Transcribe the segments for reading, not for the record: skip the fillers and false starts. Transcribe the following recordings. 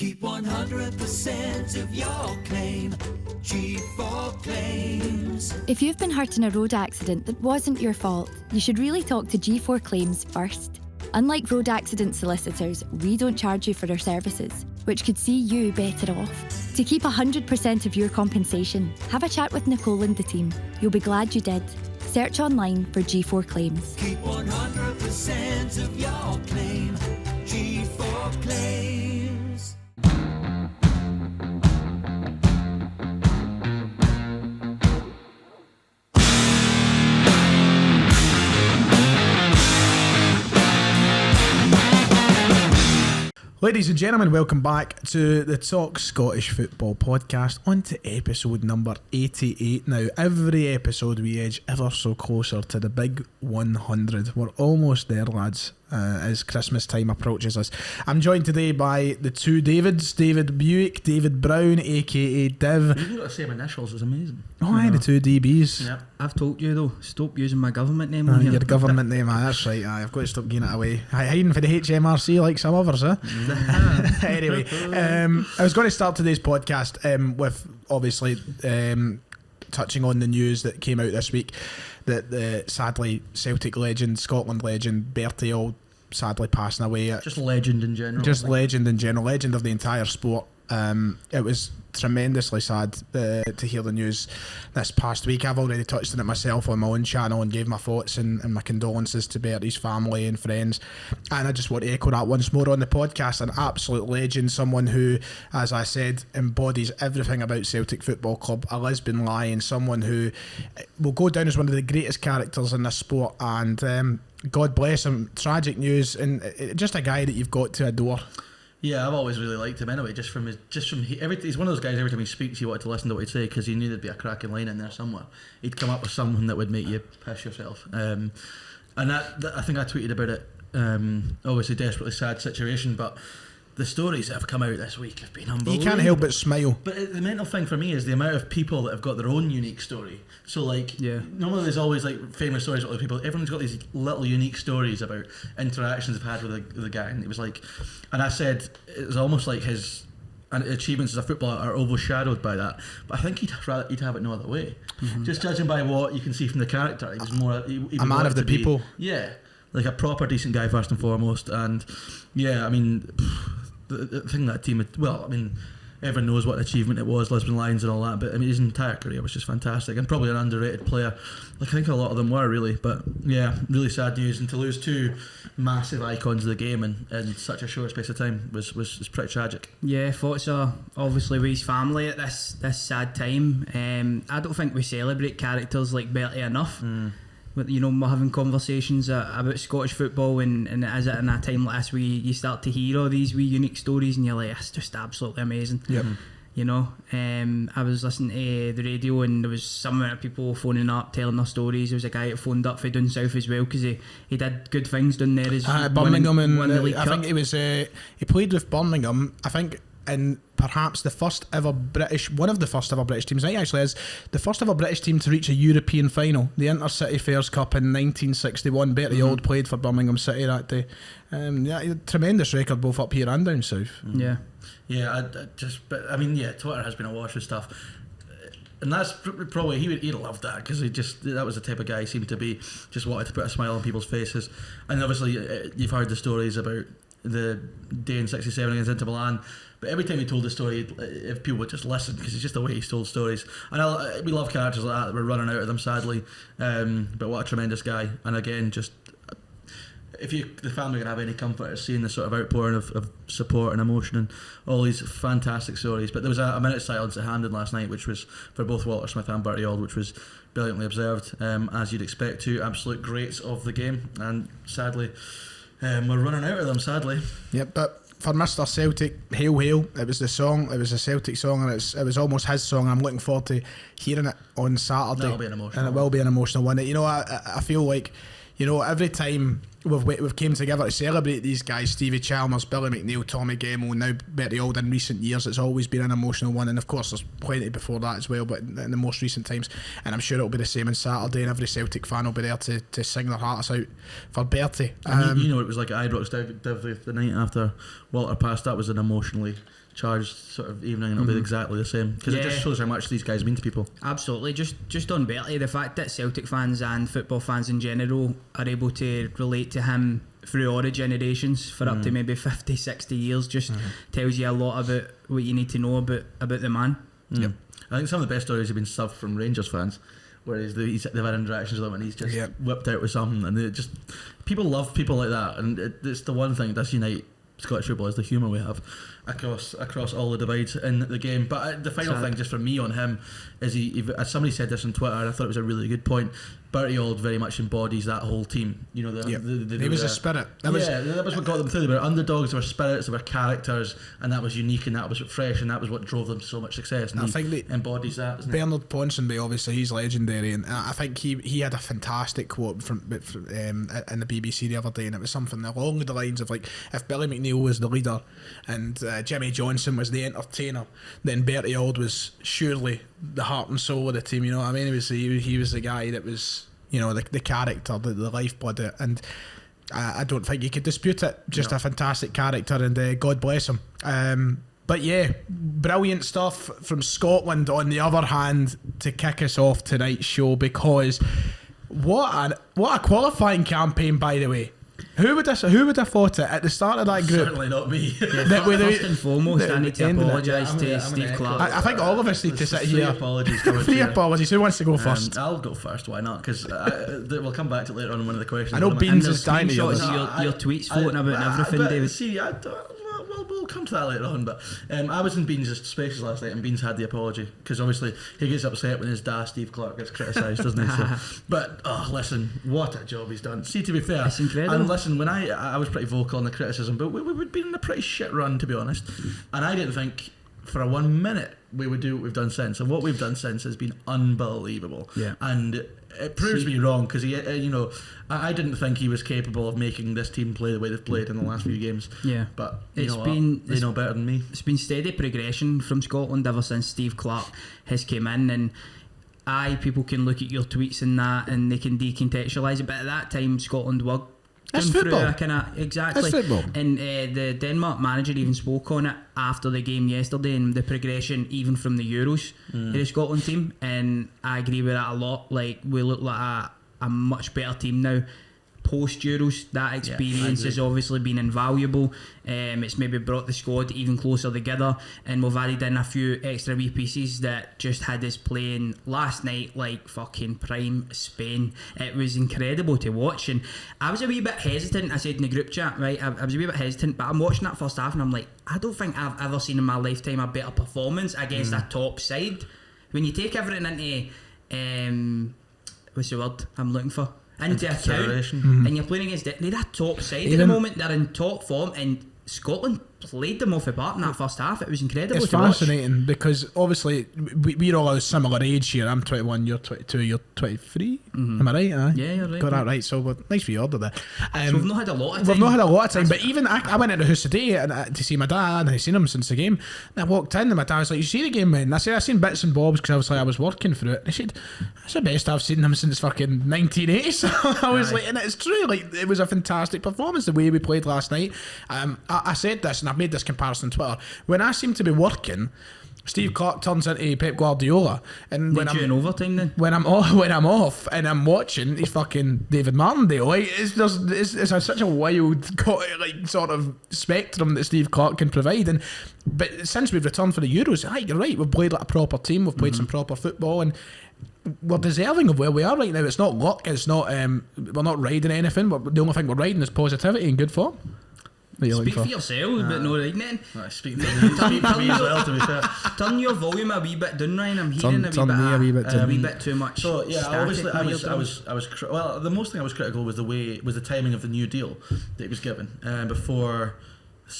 Keep 100% of your claim. G4 Claims. If you've been hurt in a road accident that wasn't your fault, you should really talk to G4 Claims first. Unlike road accident solicitors, we don't charge you for our services, which could see you better off. To keep 100% of your compensation, have a chat with Nicole and the team. You'll be glad you did. Search online for G4 Claims. Keep 100% of your claim. G4 Claims. Ladies and gentlemen, welcome back to the Talk Scottish Football podcast, on to episode number 88 now. Every episode we edge ever so closer to the big 100. We're almost there, lads, as Christmas time approaches us. I'm joined today by the two Davids, David Buick, David Brown, aka Div. You've got the same initials, it's amazing. Oh, aye, the two DBs. Yeah. I've told you though, stop using my government name on here. Your government name, that's right. I've got to stop giving it away. Hiding for the HMRC like some others, huh? Anyway, I was going to start today's podcast with obviously touching on the news that came out this week that sadly Celtic legend, Scotland legend Bertie Auld sadly passing away. Just legend in general. Just legend in general, legend of the entire sport. It was tremendously sad to hear the news this past week. I've already touched on it myself on my own channel and gave my thoughts and my condolences to Bertie's family and friends, and I just want to echo that once more on the podcast. An absolute legend, someone who, as I said, embodies everything about Celtic Football Club, a Lisbon lion, someone who will go down as one of the greatest characters in this sport, and God bless him. Tragic news, and just a guy that you've got to adore. Yeah, I've always really liked him anyway. He's one of those guys. Every time he speaks, you wanted to listen to what he'd say because you knew there'd be a cracking line in there somewhere. He'd come up with something that would make you piss yourself. And that I think I tweeted about it. Obviously, desperately sad situation, but the stories that have come out this week have been unbelievable. You can't help but smile. But the mental thing for me is the amount of people that have got their own unique story. So normally there's always like famous stories about other people. Everyone's got these little unique stories about interactions they've had with the guy, and it was like, and I said it was almost like his achievements as a footballer are overshadowed by that. But I think he'd have it no other way. Mm-hmm. Just judging by what you can see from the character, he was more a man of the people. Yeah, like a proper decent guy first and foremost, and yeah, I mean. The thing that team had, well, I mean, everyone knows what an achievement it was, Lisbon Lions and all that, but I mean, his entire career was just fantastic and probably an underrated player. Like, I think a lot of them were, really, but yeah, really sad news, and to lose two massive icons of the game in such a short space of time was pretty tragic. Yeah, thoughts are obviously with his family at this sad time. I don't think we celebrate characters like Bertie enough. You know, we're having conversations about Scottish football, and as in a time like this, you start to hear all these wee unique stories, and you're like, it's just absolutely amazing. Yep. You know, I was listening to the radio, and there was some amount of people phoning up, telling their stories. There was a guy that phoned up for down south as well because he did good things down there. Birmingham, I think it was he played with Birmingham, I think, in perhaps one of the first ever British teams. I think it actually is the first ever British team to reach a European final, the Intercity Fairs Cup in 1961. Bertie Auld played for Birmingham City that day. Tremendous record both up here and down south. Yeah, I mean, Twitter has been awash with stuff. And that's probably he'd love that because that was the type of guy he seemed to be. Just wanted to put a smile on people's faces. And obviously you've heard the stories about the day in '67 against Inter Milan. But every time he told the story, if people would just listen, because it's just the way he told stories. And we love characters like that. We're running out of them, sadly. But what a tremendous guy! And again, just if the family can have any comfort, it's seeing the sort of outpouring of support and emotion and all these fantastic stories. But there was a minute's silence at Hampden last night, which was for both Walter Smith and Bertie Auld, which was brilliantly observed, as you'd expect. Two absolute greats of the game, and sadly, we're running out of them. Sadly. Yep, but. For Mr. Celtic, Hail Hail, it was the song, it was a Celtic song, and it was almost his song. I'm looking forward to hearing it on Saturday. That'll be an emotional one. And it will be an emotional one. You know, I feel like, you know, every time we've came together to celebrate these guys, Stevie Chalmers, Billy McNeil, Tommy Gemmell, now Bertie Auld. In recent years, it's always been an emotional one, and of course there's plenty before that as well, but in the most recent times, and I'm sure it'll be the same on Saturday, and every Celtic fan will be there to sing their hearts out for Bertie. You know, it was like Ibrox the night after Walter passed. That was an emotionally charged sort of evening, and it'll be exactly the same, because it just shows how much these guys mean to people. Absolutely. Just on Bertie, the fact that Celtic fans and football fans in general are able to relate to him through all the generations for up to maybe 50, 60 years just tells you a lot about what you need to know about the man. Yep. I think some of the best stories have been stuff from Rangers fans, where they've had interactions with him and he's just whipped out with something, and people love people like that, and it's the one thing that does unite Scottish football is the humour we have across all the divides in the game. But the final thing just for me on him is he as somebody said this on Twitter, and I thought it was a really good point, Bertie Auld very much embodies that whole team. You know, he was a spirit. That was what got them through. They were underdogs, they were spirits, they were characters, and that was unique, and that was fresh, and that was what drove them to so much success. And I think he embodies that. Bernard Ponsonby, obviously, he's legendary, and I think he had a fantastic quote from in the BBC the other day, and it was something along the lines of like, if Billy McNeil was the leader and Jimmy Johnson was the entertainer, then Bertie Auld was surely the heart and soul of the team. You know what I mean? He was the guy that was, you know, the character, the lifeblood, and I don't think you could dispute it. Just a fantastic character, and God bless him. But yeah, brilliant stuff from Scotland on the other hand to kick us off tonight's show, because what a qualifying campaign, by the way. Who would have thought it at the start of that group? Certainly not me. First and foremost, I need to apologise to Steve Clarke. I think all of us need to sit here. Apologies. Three apologies. Who wants to go first? I'll go first. Why not? Because we'll come back to it later on in one of the questions. I know Beans is dying to your tweets floating about and everything, David. See, we'll come to that later on, but I was in Beans' spaces last night, and Beans had the apology, because obviously he gets upset when his dad Steve Clarke gets criticised, doesn't he? But listen, what a job he's done. See, to be fair, it's incredible. And listen, when I was pretty vocal on the criticism, but we'd been in a pretty shit run, to be honest, and I didn't think for a 1 minute we would do what we've done since, and what we've done since has been unbelievable. And it proves me wrong, because he, I didn't think he was capable of making this team play the way they've played in the last few games. But they know better than me. It's been steady progression from Scotland ever since Steve Clarke has came in, and people can look at your tweets and that, and they can decontextualise it. But at that time, Scotland were It's football. Exactly. It's football. And the Denmark manager even spoke on it after the game yesterday, and the progression even from the Euros in the Scotland team. And I agree with that a lot. Like, we look like a much better team now. Post Euros, that experience has obviously been invaluable. It's maybe brought the squad even closer together, and we've added in a few extra wee pieces that just had us playing last night like fucking prime Spain. It was incredible to watch, and I was a wee bit hesitant. I said in the group chat, right, I was a wee bit hesitant, but I'm watching that first half and I'm like, I don't think I've ever seen in my lifetime a better performance against a top side. When you take everything into what's the word I'm looking for? Into account, and you're playing against they're a top side at the moment. They're in top form, and Scotland played them off the park in that first half. It was incredible. It's to fascinating watch. Because obviously we're all a similar age here. I'm 21, you're 22, you're 23. Am I right? Yeah, you're right. Got that right. So nice for you order there. So we've not had a lot of time. We've not had a lot of time, but even I went into the house today and to see my dad, and I'd seen him since the game. And I walked in and my dad was like, "You see the game, man?" And I said, "I've seen bits and bobs," because I was working for it. And he said, "That's the best I've seen him since fucking 1980." So I was like, and it's true, like, it was a fantastic performance the way we played last night. I said this, and I've made this comparison on Twitter. When I seem to be working, Steve Clarke turns into Pep Guardiola, and when I'm in overtime, then when I'm off and I'm watching, he's fucking David Martindale. Like, it's such a wild, like, sort of spectrum that Steve Clarke can provide. But since we've returned for the Euros, you're right, we've played like a proper team, we've played some proper football, and we're deserving of where we are right now. It's not luck, it's not we're not riding anything. The only thing we're riding is positivity and good form. Speak for yourself, but no riding it. Speak for me as well, to be fair. Turn your volume a wee bit down, Ryan. I'm hearing a wee bit too much. So yeah, obviously I was well. The most thing I was critical was the timing of the new deal that it was given before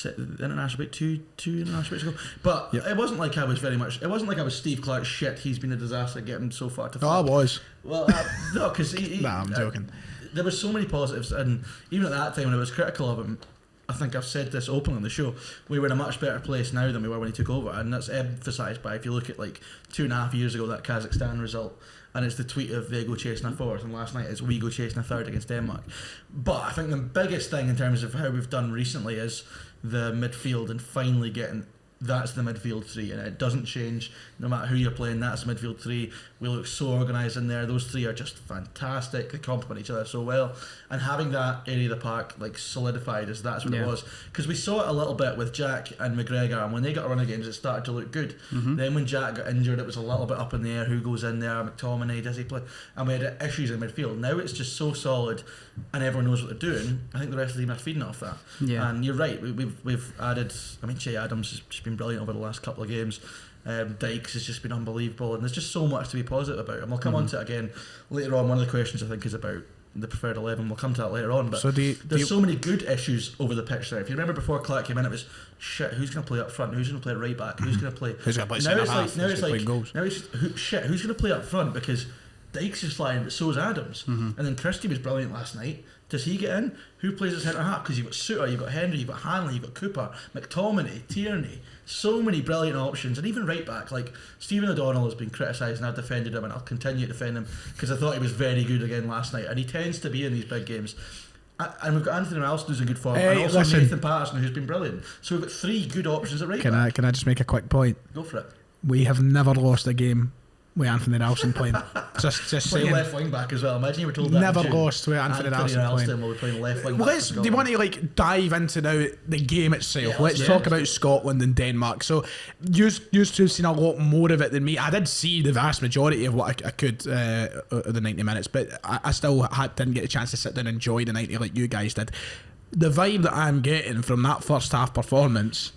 the international break, two international breaks ago. But it wasn't like I was Steve Clarke's shit. He's been a disaster getting so far to. I was. Well, no, because I'm joking. there were so many positives, and even at that time when I was critical of him, I think I've said this openly on the show, we were in a much better place now than we were when he took over, and that's emphasised by, if you look at like 2.5 years ago, that Kazakhstan result, and it's the tweet of they go chasing a fourth, and last night it's we go chasing a third against Denmark. But I think the biggest thing in terms of how we've done recently is the midfield, and finally getting that's the midfield three, and it doesn't change no matter who you're playing. That's the midfield three. We look so organised in there. Those three are just fantastic. They complement each other so well, and having that area of the park like solidified as that's what it was, because we saw it a little bit with Jack and McGregor, and when they got a run of games it started to look good. Then when Jack got injured it was a little bit up in the air, who goes in there, McTominay, does he play, and we had issues in midfield. Now it's just so solid and everyone knows what they're doing. I think the rest of the team are feeding off that. And you're right, we've added, I mean, Che Adams has just been brilliant over the last couple of games. Dykes has just been unbelievable, and there's just so much to be positive about, and we'll come on to it again later on. One of the questions I think is about the preferred 11. We'll come to that later on, but there's so many good issues over the pitch there. If you remember before Clark came in, it was shit, who's going to play up front, who's going to play right back, who's going to play centre half, now it's who's going to play up front, because Dykes is flying, but so is Adams. And then Christie was brilliant last night. Does he get in? Who plays at centre half? Because you've got Souttar, you've got Henry, you've got Hanley, you've got Cooper, McTominay, Tierney. So many brilliant options, and even right back, like Stephen O'Donnell has been criticised, and I've defended him, and I'll continue to defend him because I thought he was very good again last night, and he tends to be in these big games. And we've got Anthony Ralston who's in good form, and also Nathan Patterson who's been brilliant. So we've got three good options at right back. Can I just make a quick point? Go for it. We have never lost a game with Anthony Ralston playing. just playing saying. left wing back as well. Imagine you were told that. Never lost with Anthony Ralston playing. Will be playing left wing back. Do you want to like dive into now the game itself? Let's talk about Scotland and Denmark. So you two have seen a lot more of it than me. I did see the vast majority of what I could of the 90 minutes, but I still didn't get a chance to sit down and enjoy the 90 like you guys did. The vibe that I'm getting from that first half performance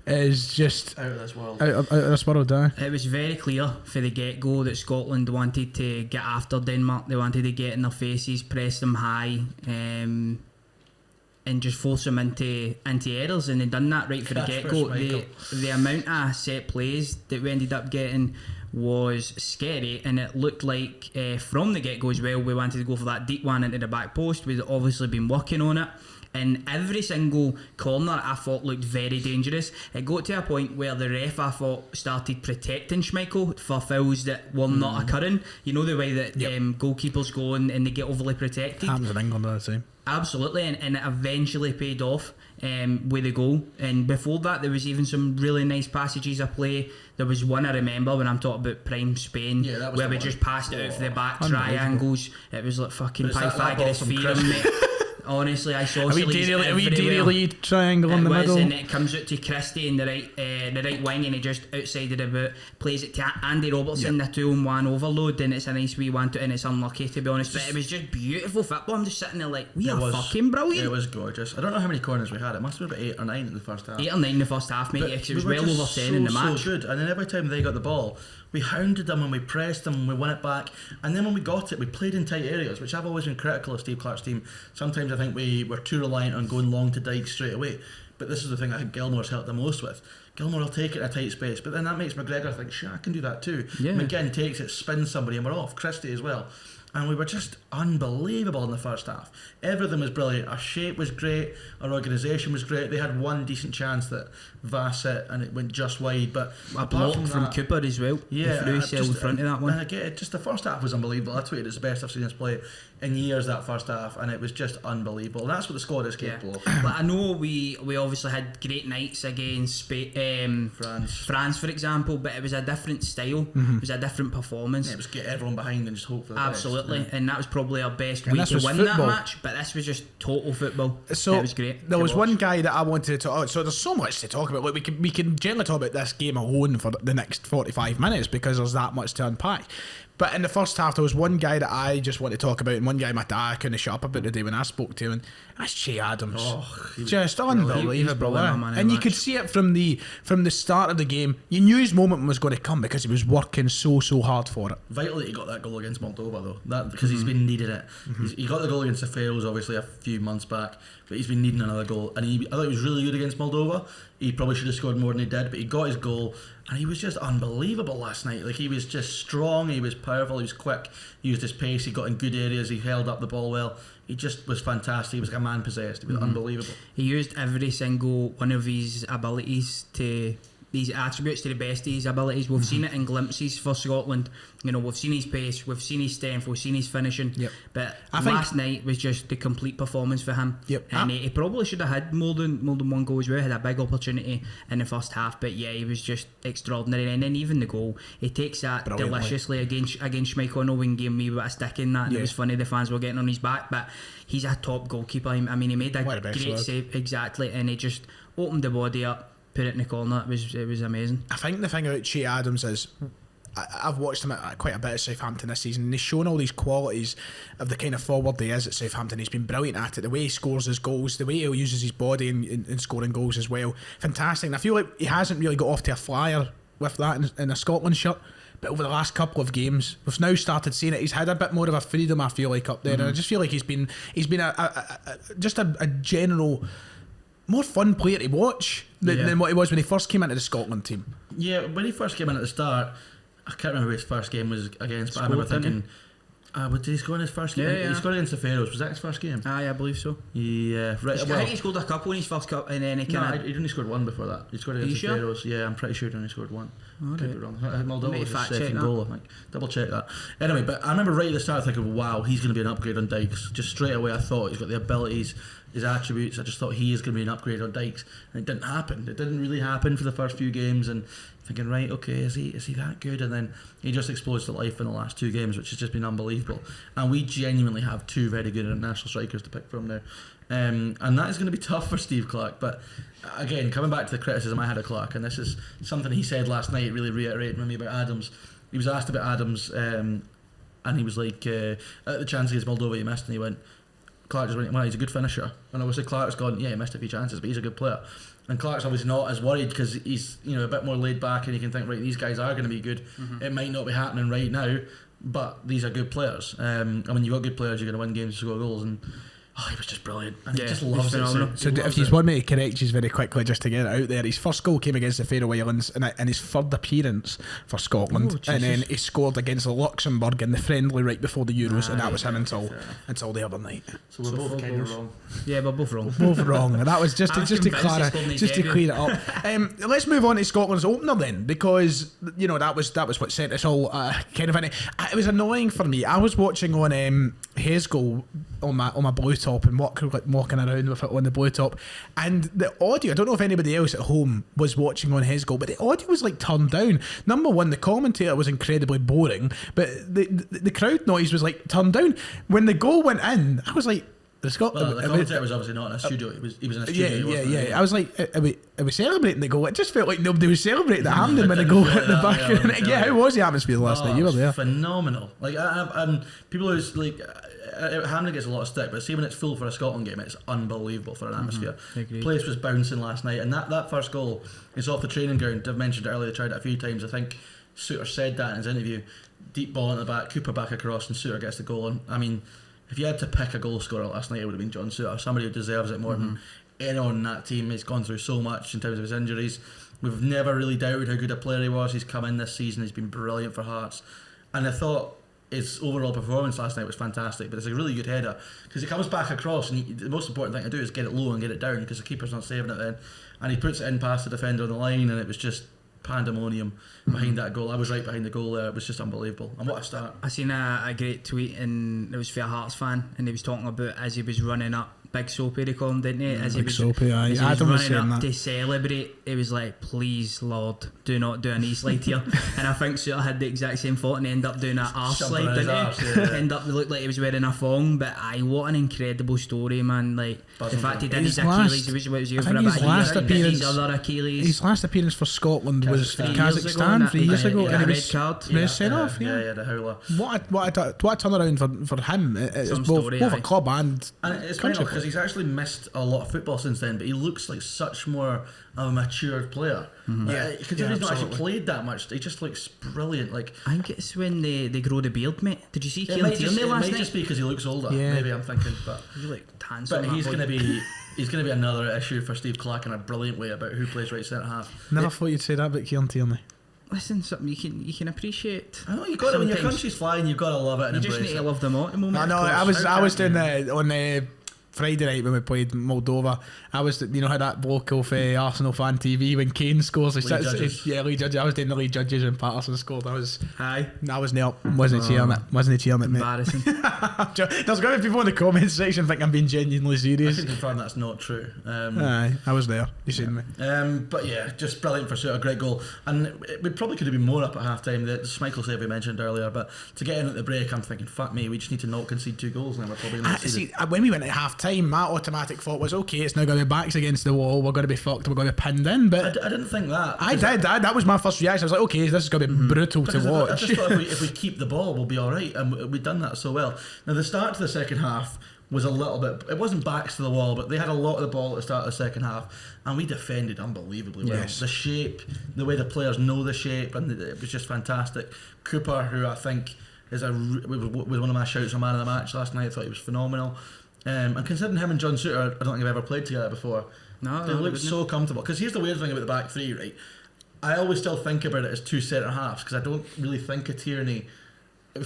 is just out of this world. Out of this world, It was very clear for the get-go that Scotland wanted to get after Denmark. They wanted to get in their faces, press them high, and just force them into errors, and they done that right for the get-go. The amount of set plays that we ended up getting was scary, and it looked like from the get-go as well we wanted to go for that deep one into the back post. We'd obviously been working on it, and every single corner I thought looked very dangerous. It got to a point where the ref, I thought, started protecting Schmeichel for fouls that were not occurring. You know the way that goalkeepers go and they get overly protected. Happens in England all the time. Absolutely, and it eventually paid off with a goal. And before that there was even some really nice passages of play. There was one I remember when I'm talking about prime Spain, where we just passed it out for the back triangles. It was like fucking Pythagoras theorem, mate. Honestly, I saw Daily triangle in the middle, and it comes out to Christie in the right wing, and he just outside of the boot plays it to Andy Robertson, the 2-on-1 overload, and it's a nice wee 1-2, and it's unlucky to be honest, but it was just beautiful football. I'm just sitting there like, we are fucking brilliant. It was gorgeous. I don't know how many corners we had. It must have been about 8 or 9 in the first half. 8 or 9 in the first half, mate, because it was well over 10 in the match. So good, and then every time they got the ball, we hounded them and we pressed them and we won it back, and then when we got it we played in tight areas, which I've always been critical of Steve Clark's team. Sometimes I think we were too reliant on going long to Dykes straight away, but this is the thing I think Gilmore's helped the most with. Gilmore will take it in a tight space, but then that makes McGregor think, shit, I can do that too. McGinn takes it, spins somebody, and we're off. Christie as well. And we were just unbelievable in the first half. Everything was brilliant. Our shape was great. Our organisation was great. They had one decent chance that Vass hit and it went just wide. But a block from Cooper as well. Yeah, in front of that one. And again, just the first half was unbelievable. I tweeted it's the best I've seen us play in years, that first half, and it was just unbelievable. And that's what the squad is capable of. But I know we obviously had great nights against France, for example, but it was a different style. It was a different performance. Yeah, it was get everyone behind and just hope for the absolutely best. And that was probably our best way to win that match, but this was just total football. So it was great. There was one guy that I wanted to talk about. So there's so much to talk about. Like we can generally talk about this game alone for the next 45 minutes because there's that much to unpack. But in the first half, there was one guy that I just want to talk about, and one guy my dad couldn't shut up about today when I spoke to him, and that's Che Adams. Just unbelievable. And you could see it from the start of the game. You knew his moment was going to come because he was working so hard for it. Vital that he got that goal against Moldova, though. That because he's been needing it. He got the goal against the Faroes, obviously, a few months back, but he's been needing another goal. And I thought he was really good against Moldova. he probably should have scored more than he did, but he got his goal, and he was just unbelievable last night. Like, he was just strong, he was powerful, he was quick, he used his pace, he got in good areas, he held up the ball well. He just was fantastic. He was like a man possessed. He was unbelievable. He used every single one of his abilities to these attributes to the best of his abilities. We've seen it in glimpses for Scotland. You know, we've seen his pace, we've seen his strength, we've seen his finishing. Yep. But I think last night was just the complete performance for him. Yep. And he probably should have had more than one goal as well. He had a big opportunity in the first half, but yeah, he was just extraordinary. And then even the goal, he takes that Brilliantly. deliciously against Schmeichel. I know we can give me a bit of stick in that, and Yeah. it was funny the fans were getting on his back, but he's a top goalkeeper. I mean, he made a One of the best great ones. save, exactly, and he just opened the body up, put it in the corner. It was amazing. I think the thing about Che Adams is I've watched him at quite a bit at Southampton this season, and he's shown all these qualities of the kind of forward he is at Southampton. He's been brilliant at it, the way he scores his goals, the way he uses his body in scoring goals as well. Fantastic. And I feel like he hasn't really got off to a flyer with that in a Scotland shirt, but over the last couple of games we've now started seeing it. He's had a bit more of a freedom, I feel like, up there, and I just feel like he's been a general more fun player to watch than what he was when he first came into the Scotland team. Yeah, when he first came in at the start, I can't remember who his first game was against, but I remember thinking, did he score in his first game? Yeah. He scored against the Pharaohs. Was that his first game? I believe so. Yeah, right. I think he scored a couple in his first cup, and then he No, kind of. he only scored one before that. He scored against the sure? Pharaohs. Yeah, I'm pretty sure he only scored one. Could be wrong. Moldova Maybe was his fact check second that. goal, I think. Double check that. Anyway, but I remember right at the start thinking, wow, he's going to be an upgrade on Dykes. Just straight away I thought he's got the abilities, his attributes. I just thought he is going to be an upgrade on Dykes. And it didn't happen. It didn't really happen for the first few games, and thinking, right, okay, is he that good? And then he just explodes to life in the last two games, which has just been unbelievable. And we genuinely have two very good international strikers to pick from there. And that is going to be tough for Steve Clarke. But again, coming back to the criticism I had of Clarke, and this is something he said last night, really reiterating with me about Adams. He was asked about Adams, and he was like, at the chance against Moldova he missed, and he went, Clarke just went, well, he's a good finisher. And obviously Clarke's gone, yeah, he missed a few chances, but he's a good player. And Clarke's obviously not as worried because he's, you know, a bit more laid back, and he can think, right, these guys are going to be good. It might not be happening right now, but these are good players. I mean, you've got good players, you're going to win games, score goals, and he was just brilliant. And he just loves it. So if you want me to correct you very quickly just to get it out there, his first goal came against the Faroe Islands in his third appearance for Scotland, and then he scored against Luxembourg in the friendly right before the Euros, and that was him until the other night. So we're both kind of wrong. Yeah, we're both wrong. Both wrong. And that was just to clear it up. Let's move on to Scotland's opener then, because you know that was what sent us all kind of in. It was annoying for me. I was watching on his goal on my blue top and walking around with it on the blue top, and the audio, I don't know if anybody else at home was watching on his goal, but the audio was like turned down. Number one, the commentator was incredibly boring, but the crowd noise was like turned down. When the goal went in, I was like, the commentator was obviously not in a studio. He was in a studio. Yeah. I was like, are we celebrating the goal? It just felt like nobody was celebrating that Hamden when the goal hit the back of the net. Yeah, how was the atmosphere last night? You were there. Phenomenal. Like, people who's like, Hamden gets a lot of stick, but see when it's full for a Scotland game, it's unbelievable for an atmosphere. Place was bouncing last night, and that first goal is off the training ground. I've mentioned it earlier. They tried it a few times. I think Souttar said that in his interview. Deep ball in the back, Cooper back across, and Souttar gets the goal. And I mean, if you had to pick a goal scorer last night, it would have been John Souttar. Somebody who deserves it more than anyone on that team. He's gone through so much in terms of his injuries. We've never really doubted how good a player he was. He's come in this season. He's been brilliant for Hearts, and I thought his overall performance last night was fantastic. But it's a really good header because he comes back across, and the most important thing to do is get it low and get it down because the keeper's not saving it then, and he puts it in past the defender on the line, and it was just pandemonium behind that goal. I was right behind the goal there. It was just unbelievable. And what a start. I seen a great tweet, and it was for a Hearts fan, and he was talking about as he was running up, Big Soapy they called him, didn't he? As he was Adam was running up that. to celebrate, it was like, please Lord, do not do a knee slide here. And I think Souttar had the exact same thought, and he ended up doing an arse slide, didn't he? Ended up, it looked like he was wearing a thong, but what an incredible story, man. Like, the fact he did his Achilles, he was here for a bit. His other Achilles. His last appearance for Scotland was for Kazakhstan 3 years ago, and he was card. sent off. Yeah, the howler. What a turnaround for him. It's both a club and it's funny because he's actually missed a lot of football since then, but he looks like such more of a matured player. Because he's not actually played that much. He just looks brilliant. Like, I think it's when they grow the beard, mate. Did you see Kieran Tierney last night? It might just be because he looks older. Yeah. Maybe I'm thinking, but He's like but he's going to be he's going to be another issue for Steve Clark in a brilliant way about who plays right centre half. Never thought you'd say that about Kieran Tierney. Listen, something you can appreciate. I know you got it when your country's flying. You've got to love it and You just embrace need it. to love them all at the moment. I know. I was doing on the Friday night when we played Moldova. I was, you know how that bloke off Arsenal Fan TV when Kane scores, Lead Judges. Lead Judges. I was doing the lead judges when Patterson scored. I was Aye. wasn't cheering it, wasn't cheering it, mate. Embarrassing. There's going to be people in the comments section think I'm being genuinely I serious. can confirm that's not true. Aye, I was there. You seen me. But yeah, just brilliant for Souttar, great goal. And we probably could have been more up at half time. The Schmeichel save we mentioned earlier, but to get in at the break, I'm thinking, fuck me, we just need to not concede 2 goals, and then we're probably going to See, when we went at half time, my automatic thought was, okay, it's now going to be backs against the wall, we're going to be fucked, we're going to be pinned in. But I didn't think that. I did. That was my first reaction. I was like, okay, this is going to be brutal to Because watch. I just thought if we keep the ball, we'll be all right, and we've done that so well. Now the start to the second half was a little bit. It wasn't backs to the wall, but they had a lot of the ball at the start of the second half, and we defended unbelievably well. Yes. The shape, the way the players know the shape, and it was just fantastic. Cooper, who I think was one of my shouts for man of the match last night. I thought he was phenomenal. And considering him and John Souttar, I don't think they've ever played together before. No, They look so comfortable. Because here's the weird thing about the back three, right? I always still think about it as 2 centre halves because I don't really think of Tierney.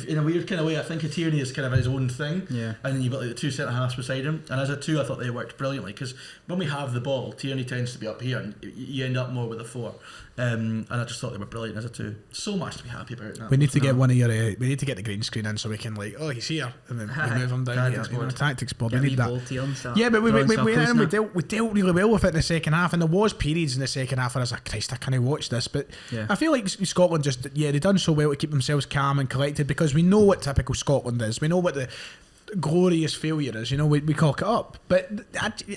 In a weird kind of way, I think of Tierney as kind of his own thing. Yeah. And then you've got like the 2 centre halves beside him. And as a 2, I thought they worked brilliantly because when we have the ball, Tierney tends to be up here and you end up more with a 4. And I just thought they were brilliant as a 2. So much to be happy about. That. We need to get one of your. We need to get the green screen in so we can he's here, and then we move him down. Tactics Here. board. Tactics board. Get We me need that. ball tail and start Yeah, but we drawing circles now. dealt really well with it in the second half, and there was periods in the second half where I was like, Christ, I can't watch this. But Yeah. I feel like Scotland they done so well to keep themselves calm and collected because we know what typical Scotland is. We know what the glorious failure is. We cock it up. But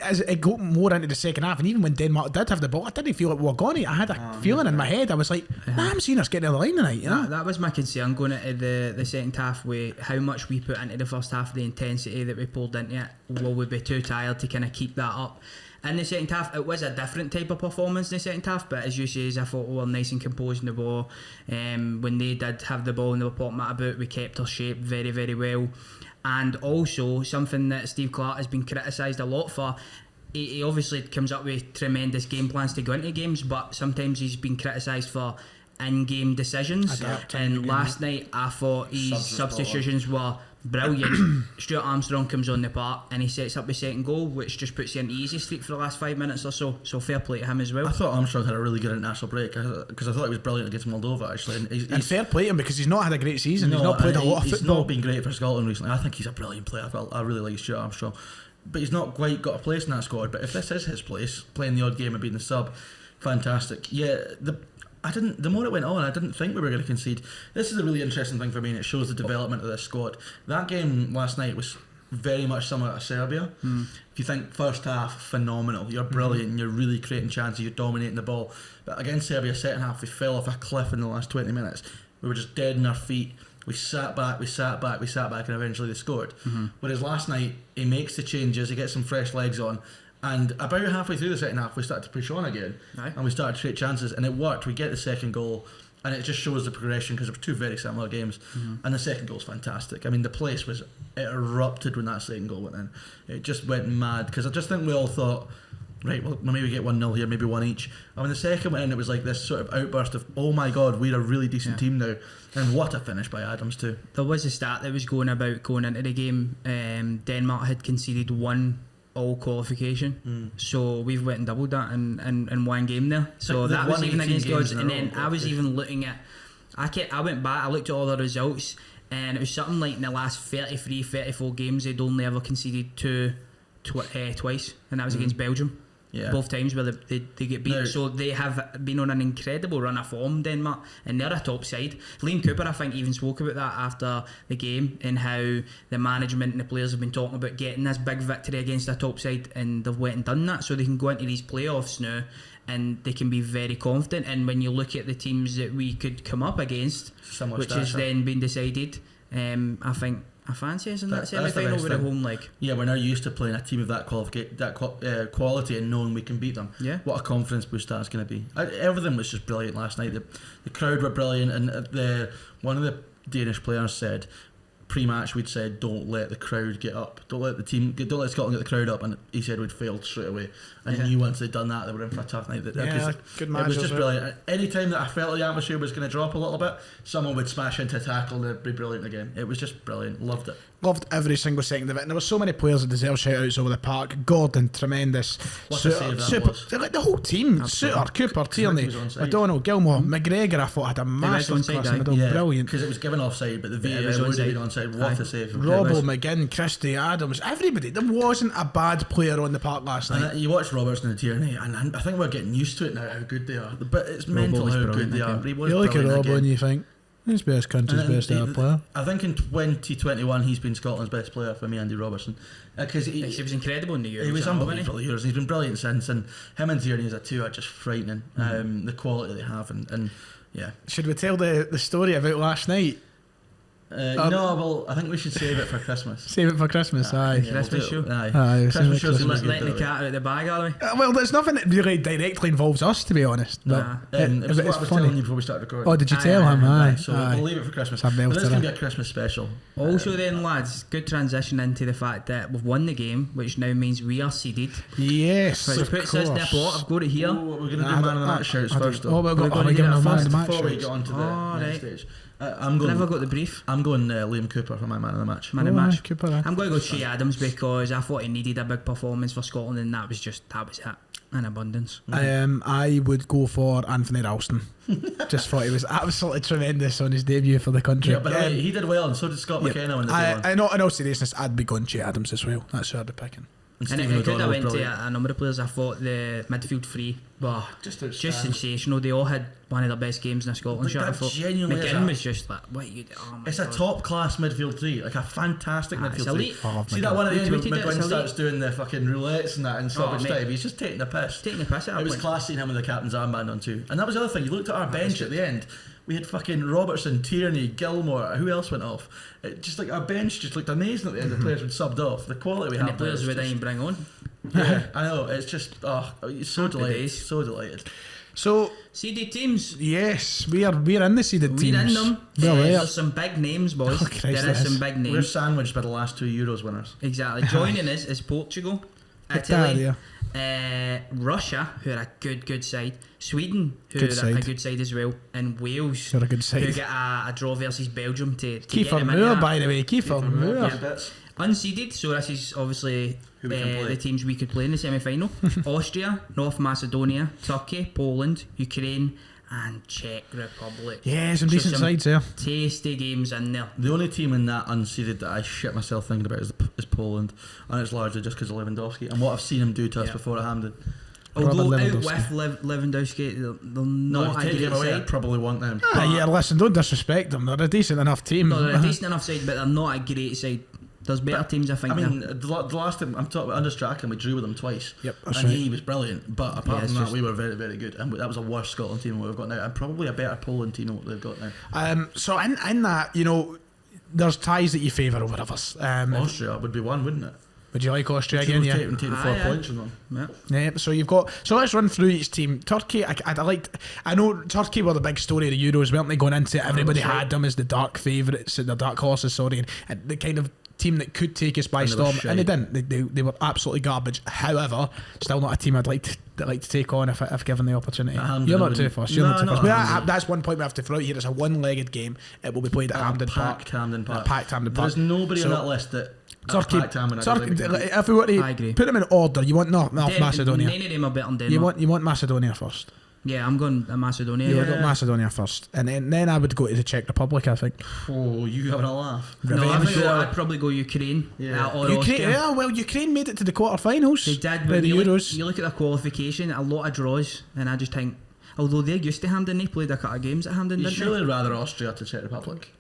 as it got more into the second half, and even when Denmark did have the ball, I didn't feel like we were going. I had a feeling in my head. I was like, I'm seeing us getting in the line tonight. That was my concern going into the second half with how much we put into the first half, the intensity that we pulled into it. Will we be too tired to kind of keep that up? In the second half, it was a different type of performance in the second half, but as you say, I thought we were nice and composed in the ball. When they did have the ball and they were popping it about, we kept our shape very, very well. And also, something that Steve Clark has been criticised a lot for, he obviously comes up with tremendous game plans to go into games, but sometimes he's been criticised for in-game decisions. And last night, I thought his substitutions were brilliant. Stuart Armstrong comes on the park and he sets up the second goal, which just puts you in easy streak for the last 5 minutes or so. So fair play to him as well. I thought Armstrong had a really good international break because I thought he was brilliant against Moldova actually. And And fair play to him because he's not had a great season. He's not played a lot of He's football. not been great for Scotland recently. I think he's a brilliant player. I really like Stuart Armstrong, but he's not quite got a place in that squad. But if this is his place, playing the odd game and being the sub, fantastic. Yeah, the more it went on, I didn't think we were going to concede. This is a really interesting thing for me, and it shows the development of this squad. That game last night was very much similar to Serbia. If you think first half, phenomenal. You're brilliant. You're really creating chances. You're dominating the ball. But against Serbia, second half, we fell off a cliff in the last 20 minutes. We were just dead in our feet. We sat back, and eventually they scored. Whereas last night, he makes the changes, he gets some fresh legs on, and about halfway through the second half, we started to push on again, and we started to create chances, and it worked. We get the second goal, and it just shows the progression because it was 2 very similar games, and the second goal's fantastic. I mean, the place it erupted when that second goal went in. It just went mad because I just think we all thought, right, well, maybe get 1-0 here, maybe 1 each. And when the second went in, it was like this sort of outburst of, oh my god, we're a really decent team now. And what a finish by Adams too. There was a stat that was going about going into the game. Denmark had conceded 1 all qualification, so we've went and doubled that in one game there. So that was even against odds. And then I was even looking at, I went back, I looked at all the results, and it was something like in the last 33, 34 games they'd only ever conceded twice, and that was against Belgium. Yeah. Both times where they get beat. So they have been on an incredible run of form, Denmark, and they're a top side. Liam Cooper, I think, even spoke about that after the game and how the management and the players have been talking about getting this big victory against a top side, and they've went and done that so they can go into these playoffs now and they can be very confident. And when you look at the teams that we could come up against, which has then been decided, I think I fancy us in that semi-final with a home leg. Yeah, we're now used to playing a team of that quality and knowing we can beat them. Yeah. What a confidence boost that's going to be. Everything was just brilliant last night. The crowd were brilliant, and one of the Danish players said, pre-match we'd said don't let the crowd get up, don't let Scotland get the crowd up, and he said we'd failed straight away, and he knew once they'd done that they were in for a tough night. Good It was just brilliant. Any time that I felt the atmosphere was going to drop a little bit, someone would smash into a tackle and it'd be brilliant again. It was just brilliant. Loved it. Loved every single second of it, and there were so many players that deserve shout-outs over the park. Gordon, tremendous. What a save that was. Like the whole team. Souttar, Cooper, Tierney, O'Donnell, Gilmore, McGregor, I thought had a massive class in the middle. Brilliant. Because it was given offside, but the VAR would have been onside. What a save. Robbo, McGinn, Christie, Adams, everybody. There wasn't a bad player on the park last night. You watch Robertson and Tierney, and I think we're getting used to it now, how good they are. But it's mental how good they are. You look at Robbo and you think, he's best country's best ever player. I think in 2021 he's been Scotland's best player for me, Andy Robertson, because he was incredible in the Euros. He was unbelievable in the Euros. He's been brilliant since, and him and Tierney as a two are just frightening. The quality they have, and yeah. Should we tell the story about last night? No, well, I think we should save it for Christmas. Save it for Christmas, aye. Yeah, Christmas show. Aye, Christmas show's Letting the cat out of the bag, are we? well, there's nothing that really directly involves us, to be honest. Nah. It was what I was telling you before we started recording. Oh, did you tell him? Aye. So we'll leave it for Christmas. Have But Mel this to is going to that. be a Christmas special. Also then, lads, good transition into the fact that we've won the game, which now means we are seeded. Yes, Which of puts course. us in a plot. I've got it here. Oh, we're going to do man of the match shouts first. Oh, we're gonna going to do give that him a man of first the match Before we shouts. get on to the right. next stage. I'm going. Never got the brief. I'm going Liam Cooper for my man of the match. Man of the Oh, match. Cooper, aye. I'm going to go Shea Adams because I thought he needed a big performance for Scotland, and that was it in abundance. I would go for Anthony Ralston. Just thought he was absolutely tremendous on his debut for the country. Yeah, but he did well, and so did Scott McKenna when they did one. In all seriousness, I'd be going Shea Adams as well. That's who I'd be picking. And And Stephen it could have O'Donnell was went to brilliant. a number of players. I thought the midfield three were Just just outstanding. sensational. They all had one of their best games in a Scotland But shirt. I that thought genuinely is McGinn a- was just like, what you do? Oh my It's a God. top class midfield three, like a fantastic It's midfield elite. three. Oh, See my that God. one at the end We when tweeted it, McGinn it's starts elite. doing the fucking roulettes and that in stoppage mate. time. He's just taking the piss. Taking the piss at It was point. class seeing him with the captain's armband on too. And that was the other thing. You looked at our bench at the end. We had fucking Robertson, Tierney, Gilmore. Who else went off? Just like our bench just looked amazing at the end. The players were subbed off. The quality we And have. the players there we is just- didn't bring on. Yeah, I know. It's just it's so Happy delighted. days. So delighted. So CD teams. yes, we're in the seeded teams. We're in them. We're there. There's some big names, boys. Oh, Christ, there there is is. some big We're names. sandwiched by the last two Euros winners. Exactly. Joining us is Portugal, Italy, Italia. Russia, who are a good side, Sweden, who Good are a side. good side as well, and Wales, They're a good side. who get a draw versus Belgium to get Kiefer them in Moore, there. by the way. Kiefer Moore. Yeah. Unseeded, so this is obviously Who we can play. the teams we could play in the semi-final. Austria, North Macedonia, Turkey, Poland, Ukraine and Czech Republic. Yeah, some So decent sides there. tasty games in there. The only team in that unseeded that I shit myself thinking about is Poland, and it's largely just because of Lewandowski and what I've seen him do to us Yeah. before at Hampden. Although Robert out Lewandowski. with Lewandowski, they're No, not if a you take him great away, I'd side. probably want them. Yeah, listen, don't disrespect them. They're a decent enough team. No, they're a decent enough side, but they're not a great side. There's better teams, I think. I mean, there. the last time I'm talking about under Strachan, we drew with them twice. Yep, that's and right. he was brilliant. But apart Yeah, it's from that, just- we were very, very good. And that was a worse Scotland team than what we've got now, and probably a better Poland team than what they've got now. So in that, you know, there's ties that you favour over others. Austria would be one, wouldn't it? Would you like Austria again? Yeah. Take the 4 Aye, aye. points from them. Yeah. Yeah, so you've got. So let's run through each team. Turkey, I know Turkey were the big story of the Euros, weren't they? Going into it, everybody that's right. had them as the dark favourites, the dark horses. Sorry, and the kind of team that could take us by And they were storm, shite. and they didn't. They were absolutely garbage. However, still not a team I'd like to take on if given the opportunity. Hampden You're I not too wouldn't- fast. You're No, not too not fast. But Hampden. that's one point we have to throw out here. It's a one-legged game. It will be played at Hampden Park. Packed Hampden Park. Packed Hampden Park. There's nobody So- on that list that. Turkey, Packed Hampden, I don't Turkey. think we can beat. If we were I to agree. put them in order, you want North None Macedonia. of them are better than Denmark. You want Macedonia first. Yeah, I'm going to Macedonia. You Yeah. would go Macedonia first, and then I would go to the Czech Republic. I think. Oh, you having a laugh? No, I Revenge. think I'd probably go Ukraine Yeah. or Ukraine, Austria. yeah, well, Ukraine made it to the quarterfinals. They did, by but the you Euros. look, you look at their qualification, a lot of draws, and I just think, although they're used to Hampden, they played a couple of games at Hampden, You'd didn't surely rather Austria to Czech Republic. they?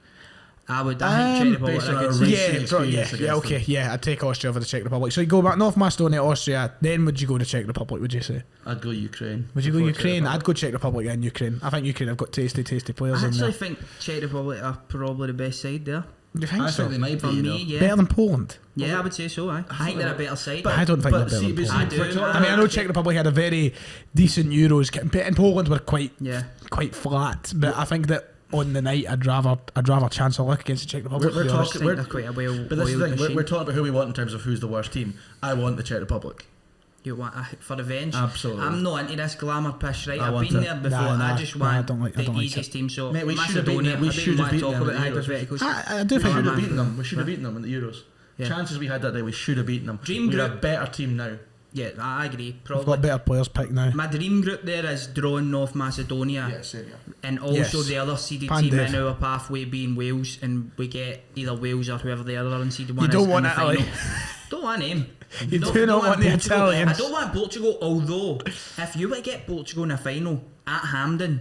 I think Czech Republic based are on a our good side. recent yeah, experience against okay, them. yeah. I'd take Austria over the Czech Republic. So you go back North Macedonia, Austria. Then would you go to Czech Republic? Would you say? I'd go Ukraine. Would you go before Czech Ukraine? Republic. I'd go Czech Republic and Ukraine. I think Ukraine have got tasty players I in actually there. think Czech Republic are probably the best side there. Do you think I so? think they might For be. You me, know. yeah. Better than Poland. Yeah, I would say so, I think they're a better side. I don't think they're better than but Poland. I do. we're talking I mean, I know Czech Republic had a very decent Euros, and Poland were quite yeah. flat. But I think that on the night, I'd rather chance a luck against the Czech Republic. We're to be honest. talking. They're quite a well. But this is the thing. machine. We're talking about who we want in terms of who's the worst team. I want the Czech Republic. You want for revenge? Absolutely. I'm not into this glamour pish, right? I I've want been it. there before. Nah, I just nah, I want don't like the it. easiest team. So Mate, we should have beaten Macedonia. them. We I should didn't have want to beaten talk them about in the Euros. hypotheticals. I do We think should we have do. beaten them. We should have beaten them in the Euros. Yeah. Chances we had that day, we should have beaten them. Dream We're a group. better team now. Yeah, I agree. We've Probably. got better players picked now. My dream group there is drawing North Macedonia. Yeah, same here. And also Yes. the other seeded Pan team Dev. in our pathway being Wales, and we get either Wales or whoever the other unseeded one You is don't in want the Italy. final. Don't want him. You do not want the Portugal. Italians. I don't want Portugal, although if you were to get Portugal in a final at Hampden,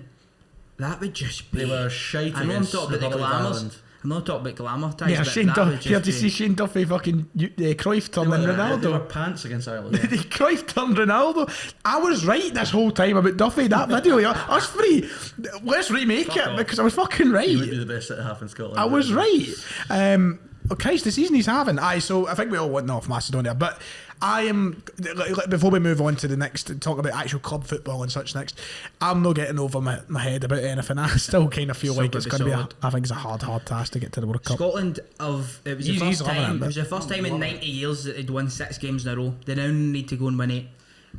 that would just be... They were shite I know I'm against talking about the Republic of glamours. Ireland. I'm not talking about glamour ties, Yeah, but Shane that would Duffy. You have just to be... see Shane Duffy fucking Cruyff turning They were Ronaldo. pants against Ireland. Cruyff turned Ronaldo. I was right this whole time about Duffy. That video, us three. Let's remake it off. because I was fucking He would be right. the best centre half in Scotland. I was right. Oh Christ, the season he's having. So I think we all want North Macedonia, but I am. Before we move on to the next, talk about actual club football and such next, I'm not getting over my head about anything. I still kind of feel Still like it's gonna going be to be. I think it's a hard task to get to the World Cup. Scotland it was the He's first loving it, time. but- It was the first time in 90 years that they'd won 6 games in a row. They now need to go and win 8.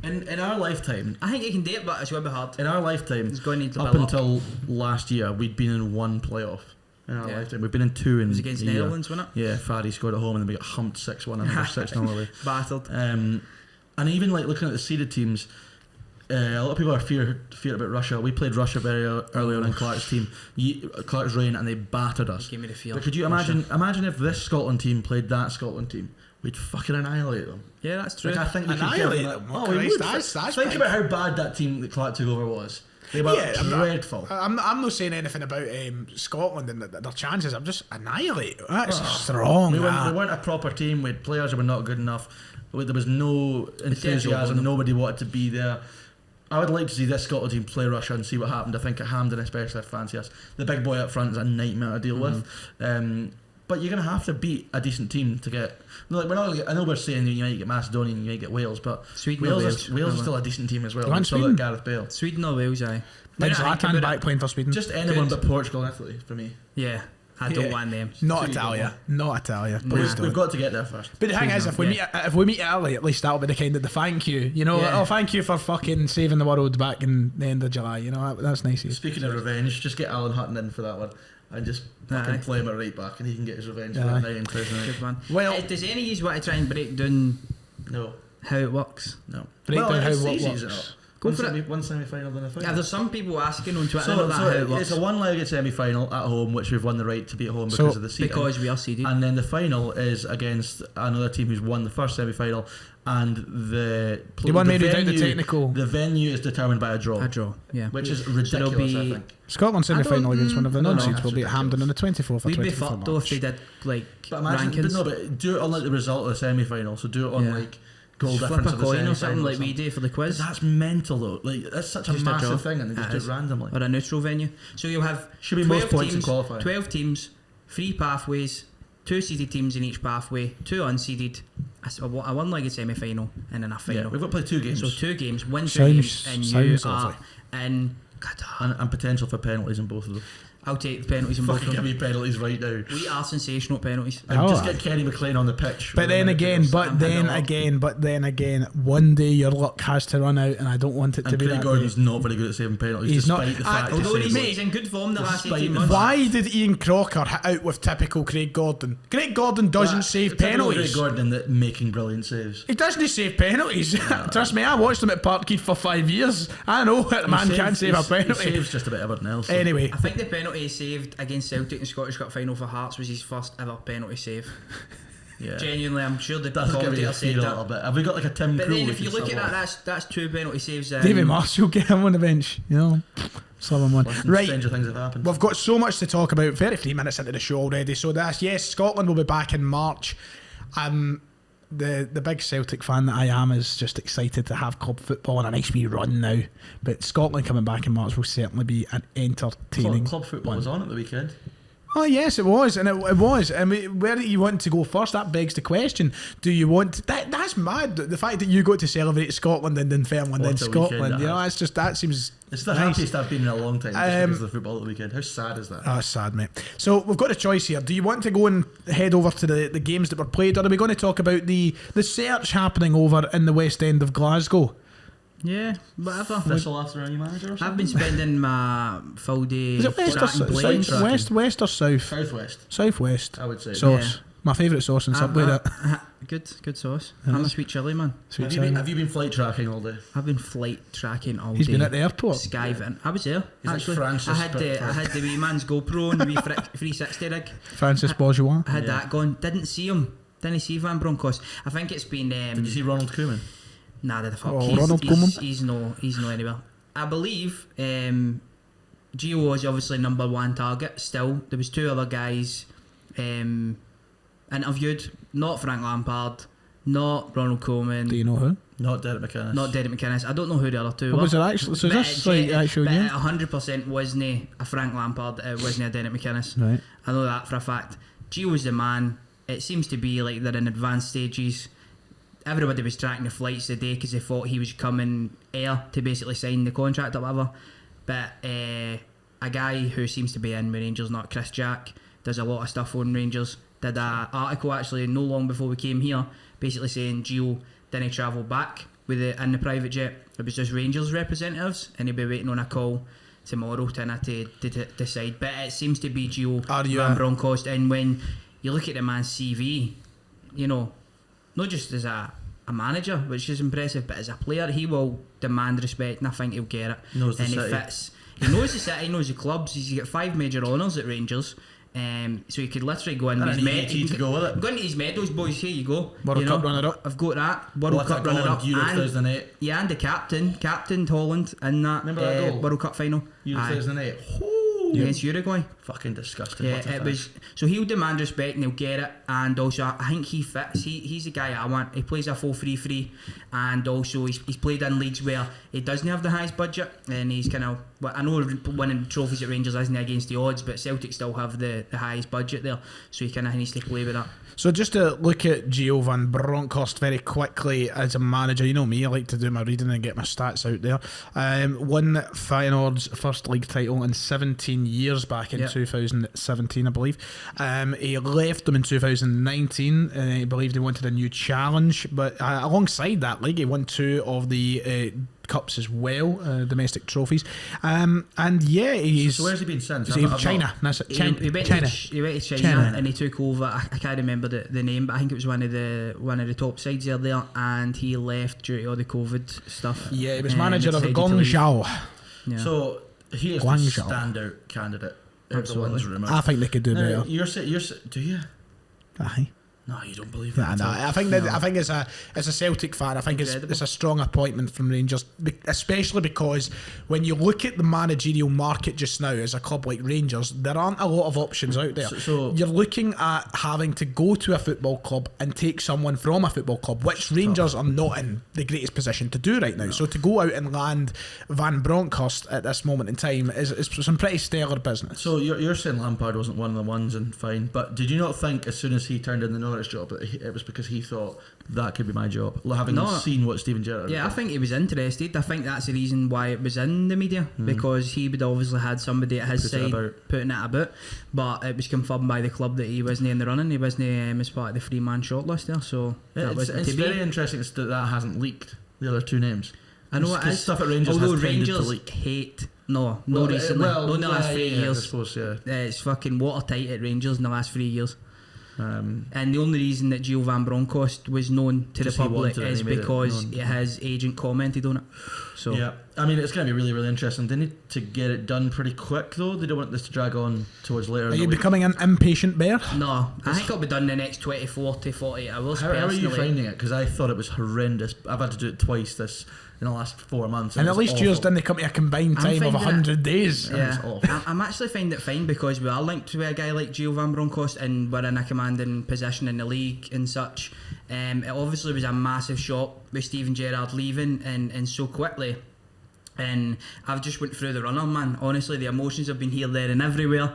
In our lifetime, I think they can do it, but it's going to be hard. in our lifetime, It's going to need to up build up. until last year, we'd been in one playoff. In our Yeah. lifetime, we've been in 2 in It was against a year. Netherlands, wasn't it? Yeah, Fadi scored at home and then we got humped 6-1 and another 6-0 away. Battered. And even like looking at the seeded teams, a lot of people are fear about Russia. We played Russia very early on in Clark's team, Clark's reign, and they battered us. Give me the feel. But could you imagine if this Scotland team played that Scotland team? We'd fucking annihilate them. Yeah, that's true. Like, I think we could give Annihilate them. them? Oh, Oh, we Christ, would. that's Think big. about how bad that team that Clark took over was. They were I'm not- dreadful. I'm not saying anything about Scotland and their chances. I'm just annihilate. That's strong. We that. weren't a proper team. We had players who were not good enough. There was no job on enthusiasm. them. Nobody wanted to be there. I would like to see this Scotland team play Russia and see what happened. I think at Hampden, especially, I fancy us. The big boy up front is a nightmare to deal with. But you're going to have to beat a decent team to get. Like we're not. Gonna get, I know we're saying you might get Macedonia and you might get Wales, but Sweden or Wales Wales? is still a decent team as well. want We've still Sweden? got Gareth Bale. Sweden or Wales, aye. Like Now that I think Zlatan about back it- playing for Sweden. Just anyone Good. but Portugal and Italy for me. Yeah, I don't Yeah. want them. Not Two Italia. Not Italia. Nah. Please don't. We've got to get there first. But the thing is, if we meet Italy, at least that'll be the kind of the thank you. You know, Yeah. oh, thank you for fucking saving the world back in the end of July. You know, that's nice of you. Speaking of revenge, just get Alan Hutton in for that one and just fucking Aye. play him at right back and he can get his revenge for Aye. that night in prison. Good one. Well- Does any of you want to try and break down No, how it works? no. Break down how it's what easy, works. is it not? Go One for it. one semi-final, then a final. Yeah, there's some people asking on Twitter so about how it works. it's a one-legged semi-final at home, which we've won the right to be at home So- because of the seating. because we are seeded. And then the final is against another team who's won the first semi-final, and the You want the me to read out the venue- technical? The venue is determined by a draw, A draw, yeah. which is So there'll ridiculous. I be- think. Scotland semi-final I don't- against one of the no, no, non-seeds that's will be at Hampden on the 24th or We'd be 25th of fucked though if they March. did like But imagine, rankings. but do it on like the result of the semi-final. So do it on Yeah. like goal Just flip difference a of the coin or semi-final something like we do for the quiz. That's mental though. Like that's such a Just a draw. massive thing, and they just It do is. it randomly. Or a neutral venue. So you'll have Should be 12 most points in teams, qualifying. 12 teams, 3 pathways, 2 seeded teams in each pathway, 2 unseeded, a one-legged semi-final, and then a Yeah, final. we've got to play 2 games So 2 games, win 2 Sounds- games, and you sounds are lovely. in Qatar. and potential for penalties in both of them. I'll take the penalties in both Fucking of give them. me penalties right now. We are sensational at penalties. And Oh, just aye. get Kenny McLean on the pitch. But then again, I'm hitting one day your luck has to run out, and I don't want it to and be Craig that Gordon's way. not very good at saving penalties. He's not- despite the I- fact Although he he's, saves he's them. in good form the last Despite 18 the months. Why did Ian Crocker hit out with typical Craig Gordon? Craig Gordon doesn't save Typical penalties. Craig Gordon that making brilliant saves. He doesn't save penalties. Trust me, I watched him at Parkhead for 5 years. I know that the man can't save a He penalty. saves just about everything else. so. Anyway, I think the penalty he saved against Celtic in Scottish Cup final for Hearts was his first ever penalty save. yeah. Genuinely, I'm sure the Does give you commentator a said feel a little that. bit. Have we got like a Tim But Krul then we if you can look at sub that, on? that's 2 penalty saves. David Marshall, get him on the bench. You know, slap him on. Listen, Right. stranger things have happened. We've got so much to talk about. 33 minutes into the show already. So yes, Scotland will be back in March. The big Celtic fan that I am is just excited to have club football and a nice wee run now. But Scotland coming back in March will certainly be an entertaining Club football one. was on at the weekend. Oh yes, it was, and it was. I mean, where do you want to go first? That begs the question. Do you want that's mad. The fact that you got to celebrate Scotland and Dunfermline What in a Scotland. weekend You know, that that's just that seems. It's the nice. happiest I've been in a long time just because of the football at the weekend. How sad is that? Oh, it's sad, mate. So we've got a choice here. Do you want to go and head over to the games that were played, or are we going to talk about the search happening over in the West End of Glasgow? Yeah, whatever. Thistle after a new manager or something? I've been spending my full day Is it west or tracking planes. west or south? Southwest, Southwest. I would say. Sauce. My favourite sauce in Subway. That. Good sauce. I'm a sweet chilli man. Sweet Have you been flight tracking all day? I've been flight tracking all He's day. been at the airport. Skiving. I was there. He's like Actually, Francis, I had but- the wee man's GoPro and the wee 360 rig. Francis Bourgeois. I had that going. Didn't see him. Didn't see Van Bronckhorst. I think it's been. Did you see Ronald Koeman? Nah, the fuck. Oh, Ronald Koeman? He's no anywhere. I believe Gio was obviously number one target. Still, there was two other guys interviewed. Not Frank Lampard. Not Ronald Koeman. Do you know who? Not Derek McInnes. Not Derek McInnes. I don't know who the other two What were. was it actually? So But this like actual but news? 100% wasn't a Frank Lampard. It wasn't a Derek McInnes. Right. I know that for a fact. Gio was the man. It seems to be like they're in advanced stages. Everybody was tracking the flights today because they thought he was coming air to basically sign the contract or whatever. But a guy who seems to be in with Rangers, not Chris Jack, does a lot of stuff on Rangers. Did an article actually no long before we came here, basically saying Gio didn't travel back with in the private jet. It was just Rangers representatives, and he'll be waiting on a call tomorrow to decide. But it seems to be Gio Van Bronckhorst, and when you look at the man's CV, you know, not just as a manager, which is impressive, but as a player, he will demand respect, and I think he'll get it. Knows the and city. he fits. He knows the city, he knows the clubs. He's got 5 major honours at Rangers. So he could literally go in And his an medals. ET to go with it. Go into his medals, boys. Here you go. World Cup runner-up. I've got that. World Cup runner-up. Euro And, 2008. yeah, and the captain Holland in that, Remember that goal? World Cup final. Euro Aye. 2008. Against Uruguay. Fucking disgusting. Yeah, What a it finish. was. So he'll demand respect and he'll get it. And also, I think he fits. He's the guy I want. He plays a 4-3-3, and also he's played in leagues where he doesn't have the highest budget, and he's kind of. Well, I know winning trophies at Rangers isn't against the odds, but Celtic still have the highest budget there, so he kind of needs to play with that. So just to look at Gio Van Bronckhorst very quickly as a manager, you know me, I like to do my reading and get my stats out there. Won Feyenoord's first league title in 17 years back in 2017, I believe. He left them in 2019. He believed he wanted a new challenge, but alongside that league, he won 2 of the cups as well, domestic trophies. And yeah, he's... So where's he been since? China. That's it. He China. went to China and he took over. I can't remember the name, but I think it was one of the top sides there, and he left due to all the COVID stuff. Yeah, he was manager of decided to leave. Guangzhou. Yeah. So he is the Guangzhou. standout candidate. Absolutely. I think they could do better. You're do you? Aye. No, you don't believe Nah, that. nah. I think as a Celtic fan, I think it's a strong appointment from Rangers, especially because when you look at the managerial market just now as a club like Rangers, there aren't a lot of options out there. So you're looking at having to go to a football club and take someone from a football club, which Rangers are not in the greatest position to do right now. So to go out and land Van Bronckhorst at this moment in time is some pretty stellar business. So you're saying Lampard wasn't one of the ones, and fine, but did you not think as soon as he turned in the Norwich job that it was because he thought that could be my job, having seen what Steven Gerrard Yeah, did? I think he was interested. I think that's the reason why it was in the media, because he would obviously had somebody at his side putting it about, but it was confirmed by the club that he wasn't in the running. He wasn't as part of the 3-man shortlist there, so it's very interesting that hasn't leaked the other 2 names. I know it is. Stuff at Rangers Although has tended Rangers to leak. hate recently, in the last 3 years. I suppose, yeah. It's fucking watertight at Rangers in the last 3 years. And the only reason that Gio Van Bronckhorst was known to the Just he public wanted it and is he made it because known. his agent commented on it. So Yeah, I mean, it's going to be really, really interesting. They need to get it done pretty quick, though. They don't want this to drag on towards later. Are in you the week. becoming an impatient bear? no, I think it'll be done in the next 24 to 48 hours. How are you personally. finding it? Because I thought it was horrendous. I've had to do it twice in the last 4 months. And it at was least yours awful. didn't come to a combined I'm time of finding it- 100 days. Yeah, awful. I'm actually finding it fine because we are linked to a guy like Gio Van Bronckhorst and we're in a commanding position in the league and such. It obviously was a massive shock with Steven Gerrard leaving and so quickly. And I've just went through the runner, man. Honestly, the emotions have been here, there and everywhere.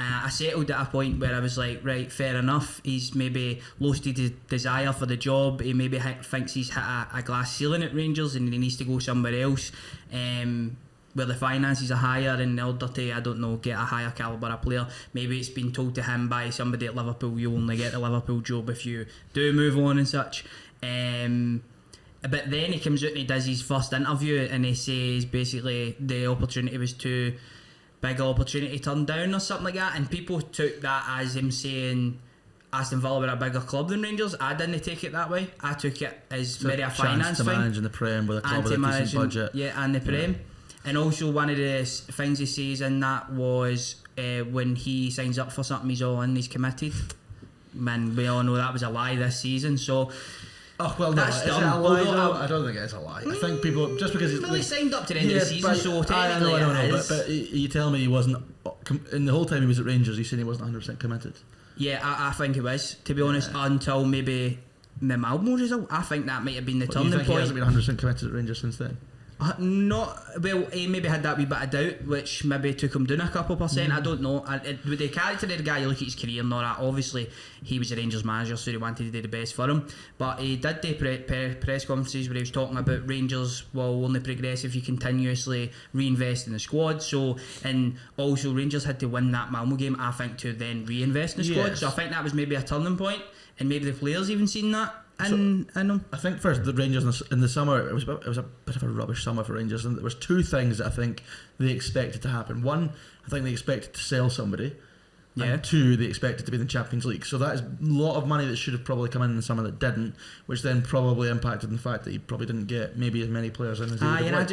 I settled at a point where I was like, right, fair enough. He's maybe lost his desire for the job. He maybe thinks he's hit a glass ceiling at Rangers and he needs to go somewhere else where the finances are higher in order to, I don't know, get a higher calibre of player. Maybe it's been told to him by somebody at Liverpool, you only get the Liverpool job if you do move on and such. But then he comes out and he does his first interview and he says basically the opportunity was too big an opportunity turned down or something like that, and people took that as him saying Aston Villa were a bigger club than Rangers. I didn't take it that way. I took it as maybe a finance to thing. manage in the Prem with a club with a decent budget. Yeah, and the Prem. And also one of the things he says in that was when he signs up for something, he's all in, he's committed. Man, we all know that was a lie this season. So. Oh well, no, is it a lie though? I don't think it is a lie. I think people, just because he's he signed up to the end of the season, so technically I know. But you tell me he wasn't. In the whole time he was at Rangers, you saying he wasn't 100% committed. Yeah, I think he was. To be honest, until maybe the Malmo result, I think that might have been the turning point. He hasn't been 100% committed at Rangers since then. He maybe had that wee bit of doubt, which maybe took him down a couple percent. I don't know. With the character of the guy, you look at his career and all that. Obviously, he was a Rangers manager, so he wanted to do the best for him. But he did do press conferences where he was talking about Rangers will only progress if you continuously reinvest in the squad. So, and also Rangers had to win that Malmo game, I think, to then reinvest in the squad. So I think that was maybe a turning point, and maybe the players even seen that. I think first the Rangers in the summer it was a bit of a rubbish summer for Rangers, and there was two things that I think they expected to happen. One, I think they expected to sell somebody, and two, they expected to be in the Champions League. So that is a lot of money that should have probably come in the summer that didn't, which then probably impacted on the fact that he probably didn't get maybe as many players in as he would have liked.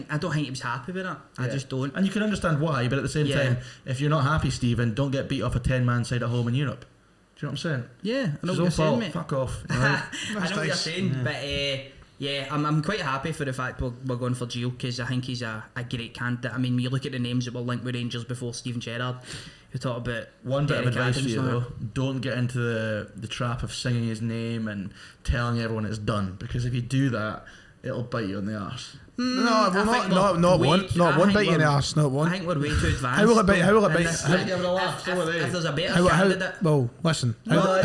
I don't think he was happy with that. I just don't. And you can understand why, but at the same time, if you're not happy, Stephen, don't get beat off a 10-man side at home in Europe. Do you know what I'm saying? Yeah, I know it's what you're saying, mate. Fuck off. Right? I know what you're saying, but I'm quite happy for the fact we're going for Gio, because I think he's a great candidate. I mean, when you look at the names that were linked with Rangers before Steven Gerrard, you talk about one bit of advice for you though: don't get into the trap of singing his name and telling everyone it's done, because if you do that, it'll bite you in the arse. Not one bite in the arse, not one. I think we're way too advanced. How will it bite? If there's a better candidate. Well, listen. How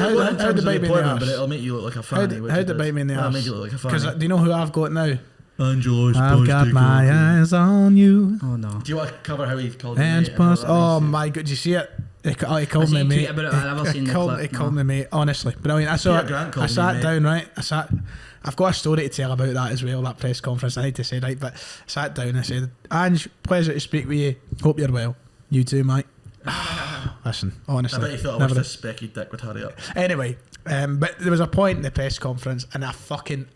did it bite me in the arse? But it'll make you look like a fanny. How did it bite me in the arse? Make you look like a fanny. Because do you know who I've got now? Angelo's I've got my eyes on you. Oh no. Do you want to cover how he called you mate? Oh my god, did you see it? He called me mate. He called me mate, honestly. Brilliant. I sat down, right? I've got a story to tell about that as well, that press conference, I need to say, right? But I sat down and I said, Ange, pleasure to speak with you. Hope you're well. You too, mate. Listen, honestly. I bet you thought I was this specky dick would hurry up. Anyway, but there was a point in the press conference and I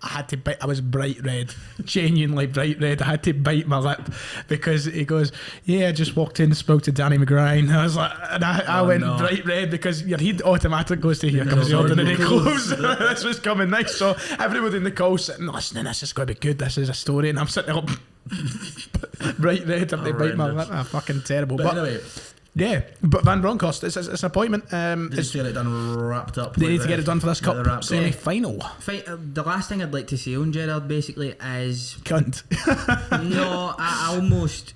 had to bite. I was bright red, genuinely bright red. I had to bite my lip because he goes, yeah, I just walked in, spoke to Danny McGrine. I was like, and I went bright red because your head automatically goes to here comes the ordinary clothes. This was coming next. So everybody in the call sitting listening, this is going to be good. This is a story. And I'm sitting up bright red. I have to bite my lip. Fucking terrible. But anyway. Yeah, but Van Bronckhorst, it's an appointment. It's to get it done, wrapped up. They need to get it done for this cup semi-final. The last thing I'd like to say on Gerrard basically is cunt. No, I almost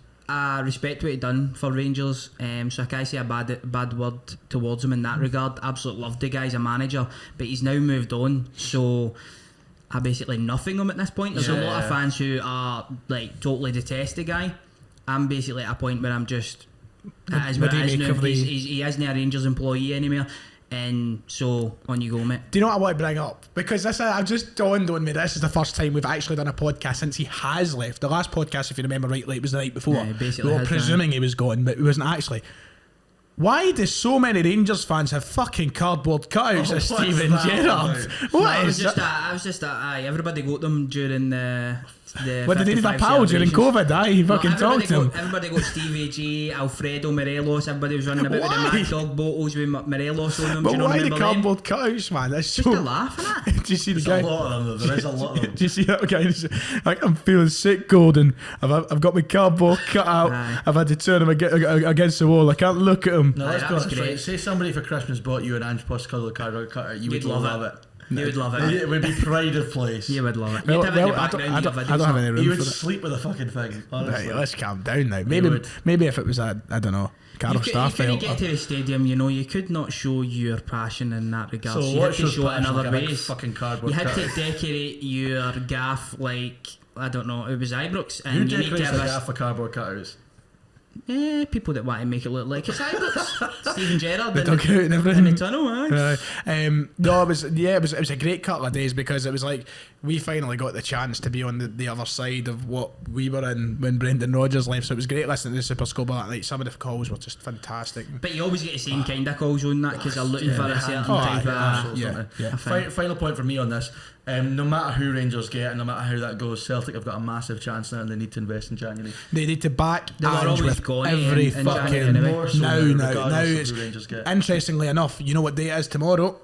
respect what he done for Rangers. So I can't say a bad word towards him in that regard. Absolutely loved the guy as a manager, but he's now moved on. So I basically nothing him at this point. There's a lot of fans who are like totally detest the guy. I'm basically at a point where I'm just. As what it is now, he isn't a Rangers employee anymore, and so on you go, mate. Do you know what I want to bring up? Because I've just dawned on me, this is the first time we've actually done a podcast since he has left. The last podcast, if you remember rightly, it was the night before. We were presuming he was gone, but he wasn't actually. Why do so many Rangers fans have fucking cardboard cutouts of Steven Gerrard? I was just everybody got them during the what did he need a pal during COVID? He fucking talked to him. Everybody got Steve A.G., Alfredo Morelos. Everybody was running about with the Mad Dog bottles with Morelos on them. But why the cardboard cutouts, man? That's just a laugh, isn't it? Do you see the guy? There's a lot of them. There is a lot of them. Do you see that guy? Like, I'm feeling sick, Gordon. I've got my cardboard cutout. I've had to turn him against the wall. I can't look at him. No, that's great. Say somebody for Christmas bought you an Ange Postecoglou cardboard cutout. You would love it. You would love it. It would be pride of place. You would love it. Well, You'd have it in your I background, don't your have videos. any room He for would that. sleep with the fucking thing. Honestly. Right, let's calm down now. would. Maybe if it was I don't know, Carol You couldn't Starfelt. get to the stadium, you know, you could not show your passion in that regard. So you had what's to your show it in passion? other Like a big ways. fucking cardboard You had to cutout. decorate your gaff like, I don't know, it was Ibrox. Who And you need to decorates have the this, gaff for cardboard cutouts? people that want to make it look like it's Ibrox. Stephen Gerrard The in dugout and in everything. the tunnel, aye. No, it was a great couple of days because it was like we finally got the chance to be on the other side of what we were in when Brendan Rodgers left. So it was great listening to Super Scope that night. Some of the calls were just fantastic. But you always get the same kind of calls on that because they're looking for a certain type of... yeah. Final point for me on this. No matter who Rangers get and no matter how that goes, Celtic have got a massive chance now and they need to invest in January. They need to back They were Ange always with going every in fucking January anyway. More so now. regardless of It's who Rangers get. interestingly enough. You know what day it is tomorrow?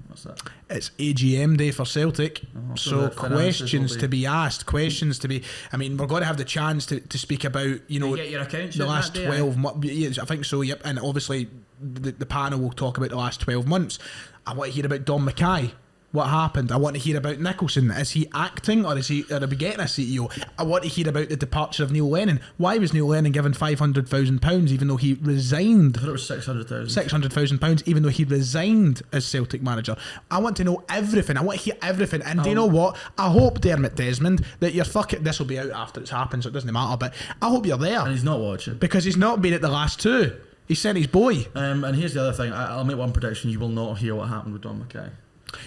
What's that? It's AGM day for Celtic, so so the finances questions will be- to be asked, questions to be. I mean, we're going to have the chance to speak about You get your accounts the out last that day, 12 months. Yes, I think so. Yep, and obviously the panel will talk about the last 12 months. I want to hear about Don Mackay. What happened? I want to hear about Nicholson. Is he acting or are we getting a CEO? I want to hear about the departure of Neil Lennon. Why was Neil Lennon given £500,000 even though he resigned? I thought it was 600,000. £600,000 even though he resigned as Celtic manager. I want to know everything. I want to hear everything. And do you know what? I hope, Dermot Desmond, that you're fucking... This will be out after it's happened, so it doesn't matter, but I hope you're there. And he's not watching. Because he's not been at the last two. He sent his boy. And here's the other thing. I'll make one prediction. You will not hear what happened with Don Mackay.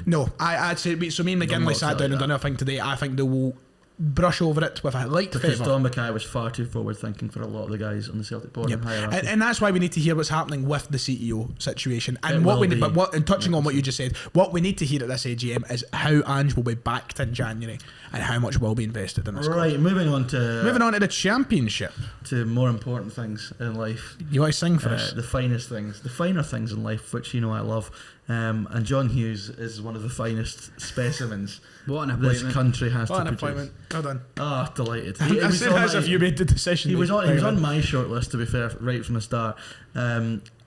No, I'd say... So me and McGinley sat down and done a thing today. I think they will brush over it with a light Because favour. Don Mackay was far too forward thinking for a lot of the guys on the Celtic board Yep. and hierarchy. And that's why we need to hear what's happening with the CEO situation. It And what will we need, be. and touching on what you just said, what we need to hear at this AGM is how Ange will be backed in January and how much will be invested in this. Right, moving on to The championship. to more important things in life. You want to sing for us? The finest things, the finer things in life, which you know I love. And John Hughes is one of the finest specimens What an this appointment. country has What to an produce. appointment. Well done. Oh, delighted. I said as if you made the decision. He was mate. on my shortlist, to be fair, right from the start.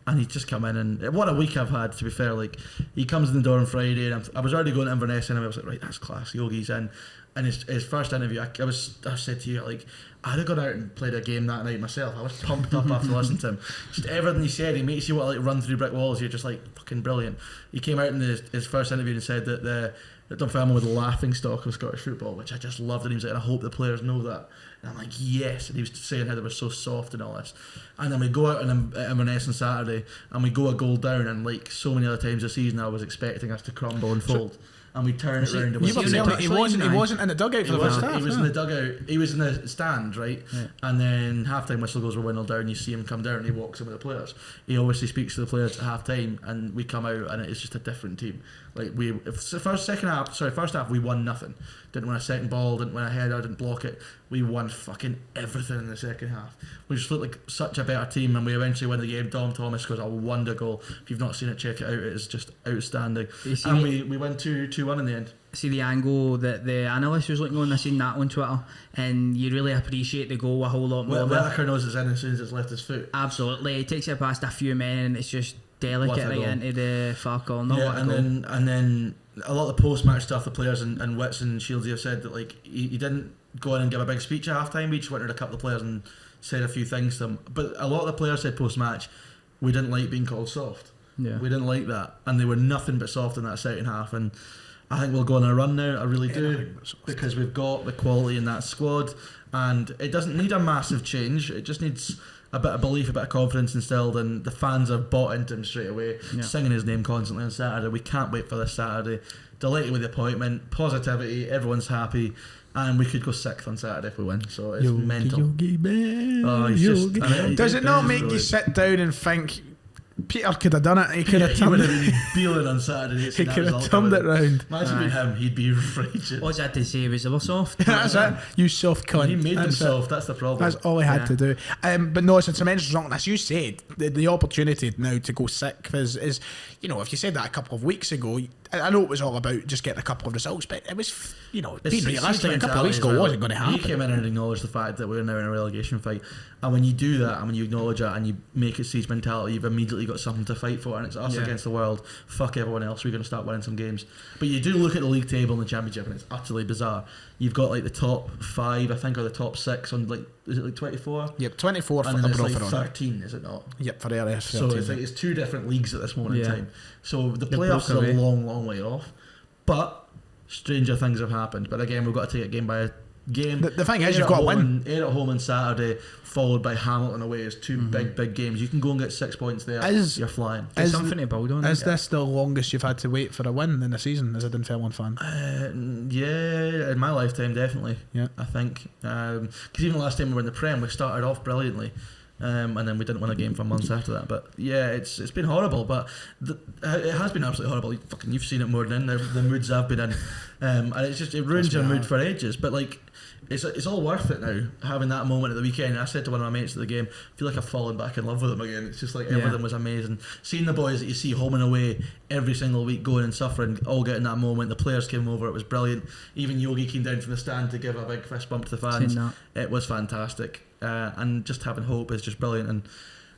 And he's just come in, and what a week I've had, to be fair. Like, he comes in the door on Friday, and I was already going to Inverness, and I was like, right, that's class, Yogi's in. And his first interview, I said to you, like, I'd have gone out and played a game that night myself. I was pumped up after listening to him. Just everything he said, he makes you want to like run through brick walls. You're just like fucking brilliant. He came out in his first interview and said that Dunfermline was the laughing stock of Scottish football, which I just loved. And he was like, and I hope the players know that. And I'm like, yes. And he was saying how they were so soft and all this. And then we go out on Inverness on Saturday, and we go a goal down. And like so many other times this season, I was expecting us to crumble and fold. And we turn it round. And You were in the telling me he touchline, wasn't in the dugout for the first half. He was in the dugout. He was in the stand, right? Yeah. And then half-time whistle goes, we're 1-0 down. You see him come down and he walks in with the players. He obviously speaks to the players at half-time, and we come out and it's just a different team. Like first half we won nothing. Didn't win a second ball. Didn't win a header. Didn't block it. We won fucking everything in the second half. We just looked like such a better team, and we eventually win the game. Dom Thomas scores a wonder goal. If you've not seen it, check it out. It is just outstanding. And we win 2-1 in the end. See the angle that the analyst was looking on. I seen that on Twitter, and you really appreciate the goal a whole lot more. Whittaker knows it's in as soon as it's left his foot. Absolutely, he takes it past a few men, and it's just delicate What a right goal. into the far corner. Yeah, What a and goal. then a lot of the post-match stuff, the players and Wits and Shieldsy have said that like he didn't go in and give a big speech at half-time. We just went to a couple of players and said a few things to them. But a lot of the players said post-match, we didn't like being called soft. Yeah. We didn't like that, and they were nothing but soft in that second half. And I think we'll go on a run now. I really do, because we've got the quality in that squad, and it doesn't need a massive change. It just needs a bit of belief, a bit of confidence instilled, and the fans have bought into him straight away, Yeah. singing his name constantly on Saturday. We can't wait for this Saturday. Delighted with the appointment, positivity, everyone's happy, and we could go 6th on Saturday if we win. So it's mental. Oh, he's just- I mean, Does it not he's make you brilliant. sit down and think Peter could have done it? He could have He would turned have it. been beeling on Saturday. He could have turned it round. Imagine being him, he'd be raging. All I had to say was they were soft. That's it. You soft cunt. He made That's it. himself, that's the problem. That's all he had Yeah. to do. But no, it's a tremendous result. As you said, the opportunity now to go 6th is, you know, if you said that a couple of weeks ago, I know it was all about just getting a couple of results, but it was, being It's realistic. A couple of weeks ago wasn't going to happen. He came in and acknowledged the fact that we're now in a relegation fight, and when you do that, and when you acknowledge that, and you make it siege mentality, you've immediately got something to fight for, and it's us against the world. Fuck everyone else. We're going to start winning some games. But you do look at the league table and the championship, and it's utterly bizarre. You've got like the top 5, I think, or the top 6 on is it like 24? Yep, 24 and then it's like above 13, is it not? Yep, for RS. So it's like it's 2 different leagues at this moment in time. So the They're playoffs broke is away. a long, long way off. But stranger things have happened. But again, we've got to take it game by game. The thing is, Ayr you've at got to home win. Ayr at home on Saturday, followed by Hamilton away, is 2 big games. You can go and get 6 points there. You're flying. There's something to build on. Is this the longest you've had to wait for a win in a season as a Dunfermline fan? Yeah, in my lifetime, definitely. Yeah. I think. Because even last time we were in the Prem, we started off brilliantly. And then we didn't win a game for months after that. But yeah, it's been horrible. But it has been absolutely horrible. You've seen it more than the moods I've been in, and it ruins your mood for ages. But like, it's all worth it now. Having that moment at the weekend, I said to one of my mates at the game, I feel like I've fallen back in love with them again. It's just like everything was amazing. Seeing the boys that you see home and away every single week going and suffering, all getting that moment. The players came over, it was brilliant. Even Yogi came down from the stand to give a big fist bump to the fans. It was fantastic. And just having hope is just brilliant, and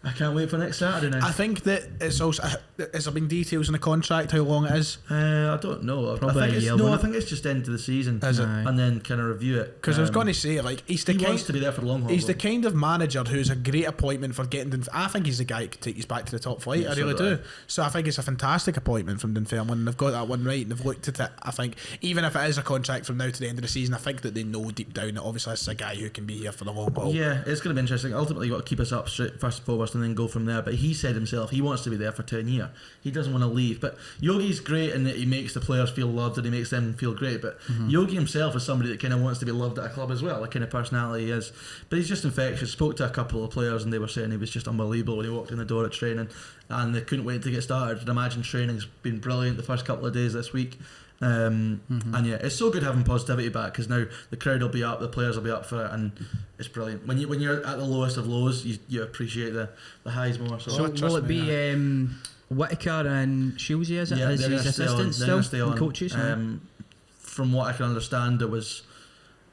I can't wait for next Saturday now. I think that it's also, has there been details in the contract how long it is? I don't know. Probably I think a it's, year, no, I wouldn't think it's just end of the season, Is it? and then kind of review it. Because I was going to say, like, he's the he kind, wants to be there for the long haul. he's the though. kind of manager who's a great appointment for getting. I think he's the guy who could take us back to the top flight. Yeah, I so really do do. So I think it's a fantastic appointment from Dunfermline, and they've got that one right, and they've looked at it. I think even if it is a contract from now to the end of the season, I think that they know deep down that obviously this is a guy who can be here for the long haul. Yeah, it's going to be interesting. Ultimately, you've got to keep us up straight first and foremost, and then go from there. But he said himself he wants to be there for 10 years. He doesn't want to leave. But Yogi's great in that he makes the players feel loved and he makes them feel great. But Yogi himself is somebody that kind of wants to be loved at a club as well, the kind of personality he is. But he's just infectious. Spoke to a couple of players and they were saying he was just unbelievable when he walked in the door at training, and they couldn't wait to get started. I'd imagine training's been brilliant the first couple of days this week. And yeah, it's so good having positivity back, because now the crowd will be up, the players will be up for it, and it's brilliant. When you're at the lowest of lows, you appreciate the highs more. So will it be Whittaker and Shields as yeah, his they're gonna assistants stay on. still, and coaches? From what I can understand, there was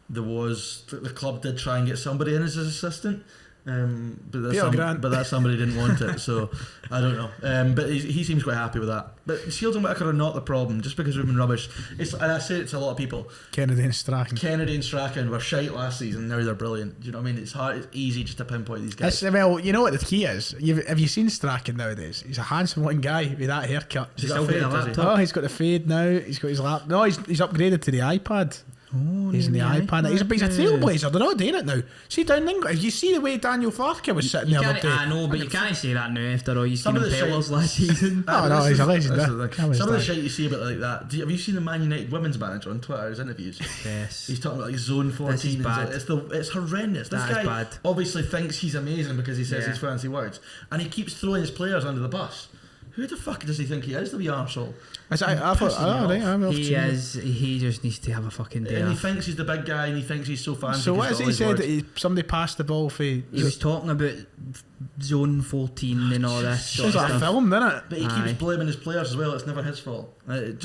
the club did try and get somebody in as his assistant. But that somebody didn't want it, so I don't know. But he seems quite happy with that. But Shields and Whittaker are not the problem. Just because we've been rubbish, and I say it to a lot of people. Kennedy and Strachan. Kennedy and Strachan were shite last season. Now they're brilliant. Do you know what I mean? It's easy just to pinpoint these guys. Well, you know what the key is? Have you seen Strachan nowadays? He's a handsome looking guy with that haircut. He's got a fade, does he? Oh, he's got the fade now. He's got his lap. No, he's upgraded to the iPad. Oh, He's in the iPad. He's a trailblazer. They're not doing it now. See down in England, you see the way Daniel Farker was sitting the other day. I know, but you can't say that now after all. You've seen Some of him the shit- pillars last season. Oh, no, he's a legend. This eh? is the thing. How is Some of the that? shit you see about like that. Have you seen the Man United women's manager on Twitter? His interviews. Yes. He's talking about like zone 14. This is and bad. it's horrendous. This That is guy bad. obviously thinks he's amazing because he says Yeah. these fancy words, and he keeps throwing his players under the bus. Who the fuck does he think he is, the wee arsehole? I thought, right, I'm off He to- is. He just needs to have a fucking day And he off. thinks he's the big guy, and he thinks he's so fancy. So what has has he said? That somebody passed the ball for? He was talking about zone 14 and all this sort Sounds of like a stuff. film, doesn't it? But he Aye. keeps blaming his players as well. It's never his fault. It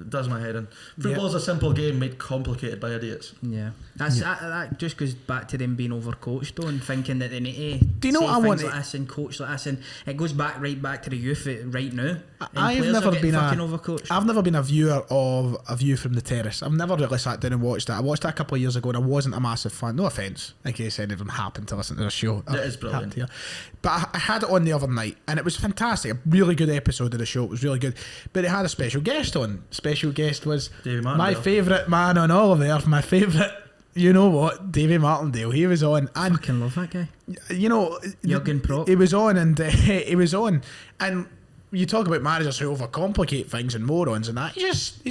does my head in. Football's a simple game made complicated by idiots. Yeah, that just goes back to them being overcoached though, and thinking that they need to Do you know say what I things want like to- this and coach like this, and it goes back to the youth right now. And I've players never are getting been fucking overcoached. I've never been a viewer of A View from the Terrace. I've never really sat down and watched it. I watched it a couple of years ago and I wasn't a massive fan. No offence, in case any of them happened to listen to the show. It is brilliant. Happened to- But I had it on the other night and it was fantastic. A really good episode of the show. It was really good. But it had a special guest on. Special guest was Davy my Martindale. favourite man on all of Earth. My favourite, you know what, Davy Martindale. He was on. And Fucking love that guy. you know, Jurgen Klopp. he was on, and he was on, and you talk about managers who overcomplicate things and morons and that. He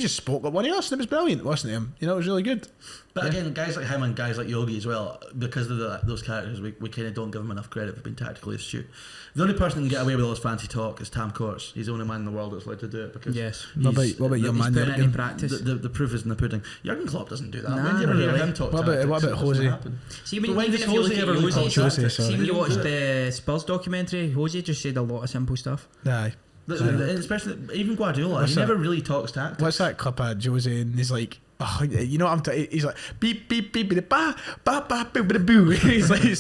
just spoke like one of us, and it was brilliant, wasn't it? You know, it was really good. But again, guys like him and guys like Yogi as well, because of those characters, we kind of don't give them enough credit for being tactically astute. The only person that can get away with all this fancy talk is Tam Courts. He's the only man in the world that's allowed to do it because Yes. What about your He's man? putting it in Jurgen? practice. the proof is in the pudding. Jurgen Klopp doesn't do that. Nah, When do you ever not hear really. him talk What about- tactics? what about It doesn't Jose? happen. See, But when even does if you Jose look ever at really talk Jose, Jose, tactics? sorry. see when you watch He doesn't do it. the Spurs documentary, Jose just said a lot of simple stuff. Aye. Especially even Guardiola, What's he that? never really talks tactics. What's that clip of Jose and he's like, oh, you know what he's like, beep beep beep beep ba ba ba beep beep boo. He's like you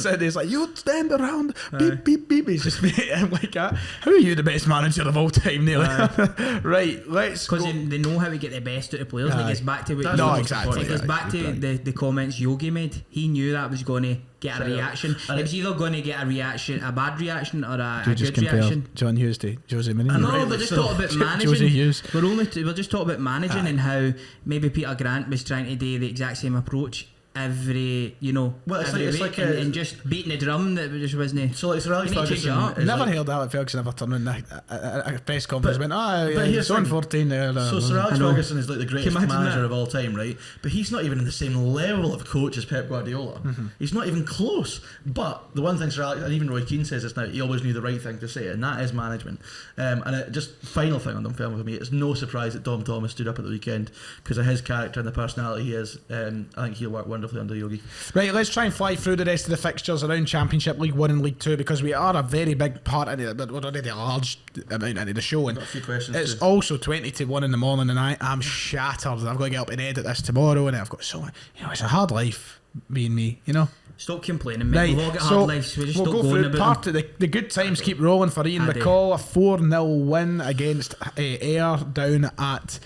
stand around beep beep beep. He's just I'm like, how are you the best manager of all time, Neil? Right, let's go. Because they know how to get the best out of players. Like it's back to what exactly. It goes back to the comments Yogi made. He knew that was going to get a reaction. It was either going to get a bad reaction or a good reaction. John Hughes to Jose Mourinho. No, but just talk about managing. Jose Hughes. We're just talking about managing and how maybe Peter Grant was trying to do the exact same approach every every week and just beating the drum that just wasn't. So it's Alex Ferguson. Never heard Alex Ferguson ever turn in a press conference and went, he's on 14 there. So Sir Alex Ferguson is like the greatest manager of all time, right? But he's not even in the same level of coach as Pep Guardiola. He's not even close. But the one thing Sir Alex, and even Roy Keane says this now, he always knew the right thing to say, and that is management. Just final thing on Dunfermline for me, it's no surprise that Dom Thomas stood up at the weekend because of his character and the personality he is. I think he'll work wonderfully under Yogi. Right, let's try and fly through the rest of the fixtures around Championship, League 1 and League 2 because we are a very big part in it, but we're already a large amount into the show, and got a few questions it's too. also 20 to 1 in the morning and I am shattered. I've got to get up and edit this tomorrow and I've got it's a hard life being me, Stop complaining, mate. Right, We've all got hard lives. We just we'll stop go going through about part them. of the good times keep rolling for Ian McCall. A 4-0 win against Ayr down at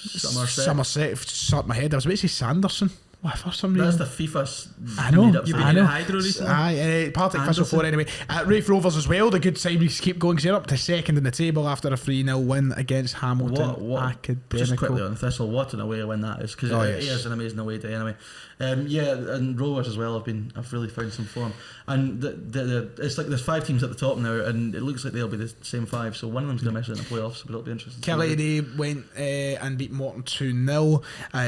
Somerset. Shut my head. I was about to say Sanderson. Why, for some reason? That's the FIFA's I know. You've been in Hydro recently? Aye, Partick Thistle 4 anyway. Rafe Rovers as well, the good side, we keep going because they're up to second in the table after a 3-0 win against Hamilton Academical. Just quickly on Thistle, what an away win that is, because it is an amazing away day anyway. And Rovers as well have really found some form, and it's like there's 5 teams at the top now, and it looks like they'll be the same 5, so one of them's going to miss it in the playoffs, but it'll be interesting. Kelly went and beat Morton 2-0.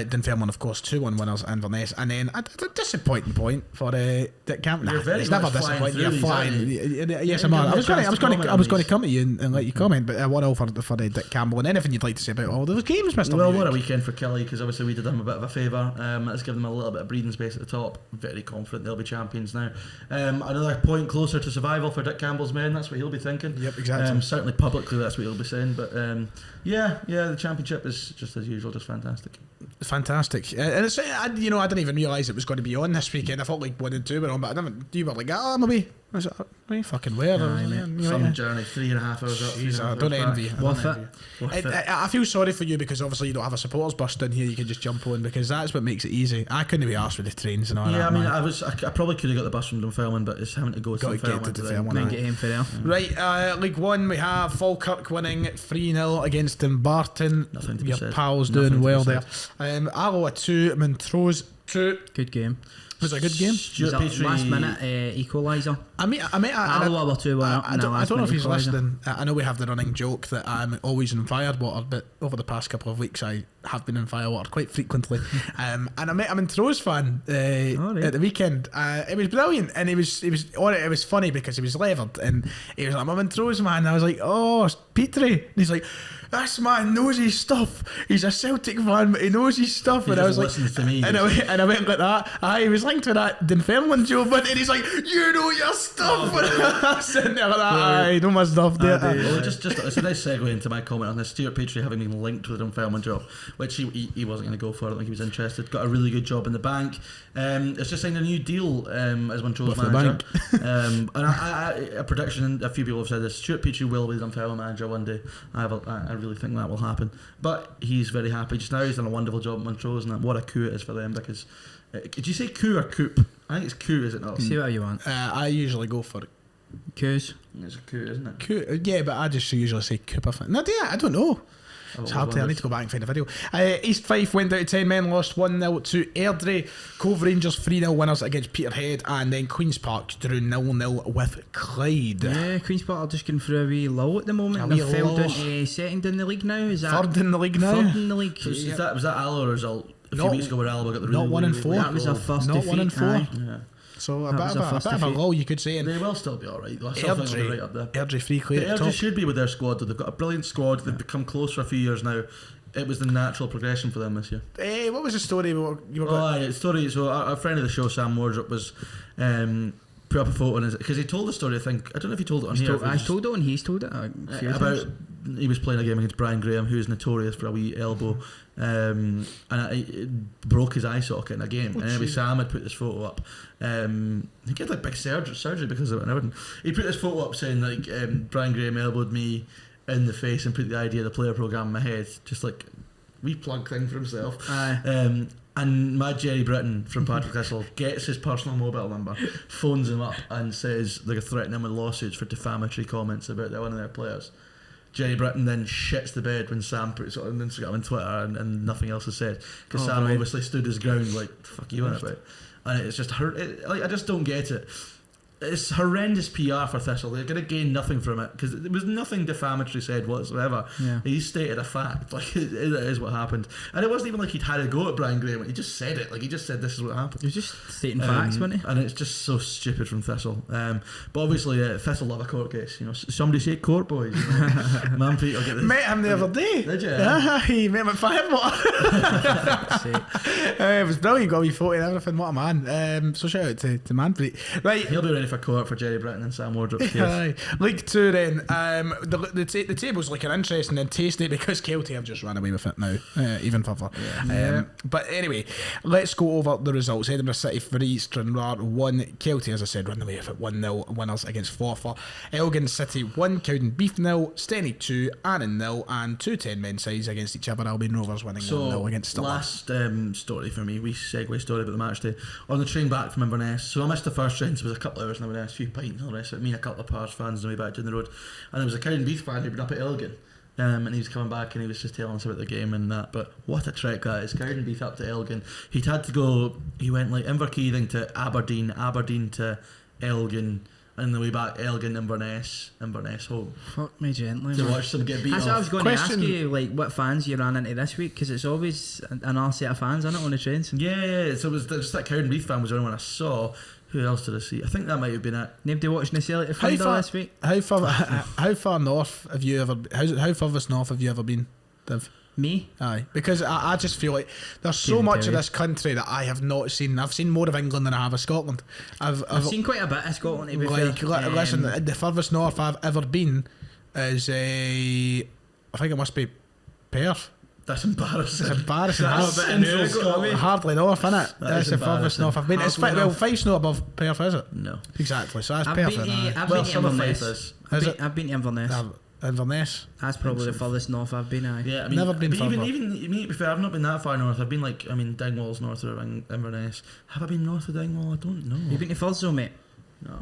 Dunfermline of course 2-1 winners in Inverness, and then a disappointing point for Dick Campbell. It's never disappointing. You're flying. Yes, I was going to come to you and let you comment, but 1-0 for Dick Campbell. And anything you'd like to say about all those games, Mr. Well, Buick? what a weekend for Kelly, because obviously we did them a bit of a favour. Let's give them a little bit of breathing space at the top. Very confident they'll be champions now. Another point closer to survival for Dick Campbell's men. That's what he'll be thinking. Yep, exactly. Certainly publicly, that's what he'll be saying. But the championship is just as usual, just fantastic. Fantastic. And it's, I didn't even realise it was going to be on this weekend. I thought League 1 and 2 were on, but you were like, maybe. I was like, are you fucking weird? Some journey, 3.5 hours up. Jeez, I don't envy. Worth it. I feel sorry for you because obviously you don't have a supporters bus in here you can just jump on, because that's what makes it easy. I couldn't be arsed with the trains and all that. Yeah, I mean, I probably could have got the bus from Dunfermline, but it's having to go to Dunfermline. Then get him for there. Right, League 1 we have Falkirk winning 3-0 against Dumbarton. Nothing to be Your said. pals Nothing doing well to be there. Arloa 2, Montrose 2. Good game. Was it a good game? Stuart Petrie, Last minute equaliser. Alloa were 2-1 up. I don't know if he's listening. I know we have the running joke that I'm always in firewater, but over the past couple of weeks I have been in firewater quite frequently. And I met a Montrose fan at the weekend. It was brilliant, and it was funny because he was levered and he was like, I'm a Montrose man. And I was like, oh, Petrie. And he's like, this man knows his stuff. He's a Celtic fan, but he knows his stuff. And I was like, to me, and I went like that. He was linked to that Dunfermline joke, but and he's like, you know your stuff. I'm sitting there like that. I know my stuff there. Well, just it's a nice segue into my comment on this. Stuart Petrie having been linked with the Dunfermline job, which he wasn't going to go for. I don't think he was interested. Got a really good job in the bank. It's just signed a new deal as Montrose manager. And a prediction, a few people have said this, Stuart Petrie will be the Dunfermline manager one day. I really think that will happen. But he's very happy just now. He's done a wonderful job at Montrose, and what a coup it is for them, because did you say coup or coup? I think it's coup, is it not? See what you want. I usually go for Coups. It's a coup, isn't it? coup. Yeah, but I just usually say coup. No, I don't know. It's hard to. I need to go back and find a video. East Fife went out to 10 men, lost 1-0 to Airdrie. Cove Rangers 3-0 winners against Peterhead, and then Queen's Park drew 0-0 with Clyde. Yeah, Queen's Park are just going through a wee lull at the moment. They've fell down to second in the league now. Is that third in the league now? Third in the league. So was that Alloa result a few weeks ago where Alloa got the not 1-4. That was our first not defeat. 1-4. Yeah. So a bit of a lull, you could say. They will still be alright. I still think they'll be right up there. Airdrie free clear at Airdrie top. should be with their squad. They've got a brilliant squad. They've become close for a few years now. It was the natural progression for them this year. What was the story you were going? Story. So a friend of the show, Sam Wardrop, was put up a photo on his, because he told the story. I don't know if he told it on here. I told it on. He's told it. About he was playing a game against Brian Graham, who's notorious for a wee elbow, and it broke his eye socket in a game. And anyway, Sam had put this photo up. He get like big surgery because of it and everything. He put this photo up saying like Brian Graham elbowed me in the face and put the idea of the player programme in my head, just like wee plug thing for himself. And Mad Jerry Britton from Patrick Thistle gets his personal mobile number, phones him up and says they're threatening him with lawsuits for defamatory comments about one of their players. Jerry Britton then shits the bed when Sam puts it on Instagram and Twitter and nothing else is said, because Sam obviously stood his ground like, the fuck you on about? And it's just I just don't get it. It's horrendous PR for Thistle. They're going to gain nothing from it because there was nothing defamatory said whatsoever. Yeah. He stated a fact, like it is what happened, and it wasn't even like he'd had a go at Brian Graham. He just said it, like he just said this is what happened. He was just stating facts, wasn't he? And it's just so stupid from Thistle. But obviously, Thistle love a court case. You know, somebody say court boys. You know? Manfred will get this. Met him the other day. Did you? He met him at Firewater. It was brilliant. Got a wee photo and everything. What a man. So shout out to Manfred. Right. He'll be ready for court for Jerry Britton and Sam Wardrop's case. Aye. League 2 then. The table's looking interesting and tasty because Kelty have just run away with it now, even further. But anyway, let's go over the results. Edinburgh City 3, Stranraer 1. Kelty, as I said, run away with it 1-0 winners against Forfar. Elgin City 1, Cowdenbeath 0, Steny 2, Annan 0, and 2 10-men sides against each other. Albion Rovers winning 1-0 against Stirling. Last story for me, wee segue story about the match day. On the train back from Inverness, so I missed the first train, so it was a couple of hours in Inverness, a few pints and all the rest of it. Me and a couple of Pars fans on the way back down the road, and there was a Cowdenbeath fan who'd been up at Elgin, and he was coming back and he was just telling us about the game and that. But what a trek that is, Cowdenbeath up to Elgin. He'd had to go, he went like Inverkeithing to Aberdeen, Aberdeen to Elgin, and the way back Elgin, Inverness home. Fuck me gently, To man. watch them get beat That's off. what I was going to ask you, like what fans you ran into this week, because it's always another set of fans, isn't it, on the trains? Yeah, so it was just that Cowdenbeath fan was the only one I saw. Who else did I see? I think that might have been it. Nobody watching the Celtic Thunder this week? How far north have you ever? How furthest north have you ever been, Div? Me? Aye, because I just feel like there's so much of this country that I have not seen. I've seen more of England than I have of Scotland. I've seen quite a bit of Scotland, to be like, fair. Listen, the furthest north I've ever been is I think it must be Perth. That's embarrassing. It's embarrassing. That's central Scotland. Hardly north, innit? That's the furthest embarrassing. north I've been. It's Fife's not above Perth, is it? No. Exactly. So that's I've Perth. been to Well, Inverness. Fife is. I've been to Inverness. Inverness. That's probably the furthest north I've been. Aye. Yeah, I mean, Never been but further. even me, to be fair, I've not been that far north. I've been like, Dingwall's north of Inverness. Have I been north of Dingwall? I don't know. You been to Thurso, mate? No.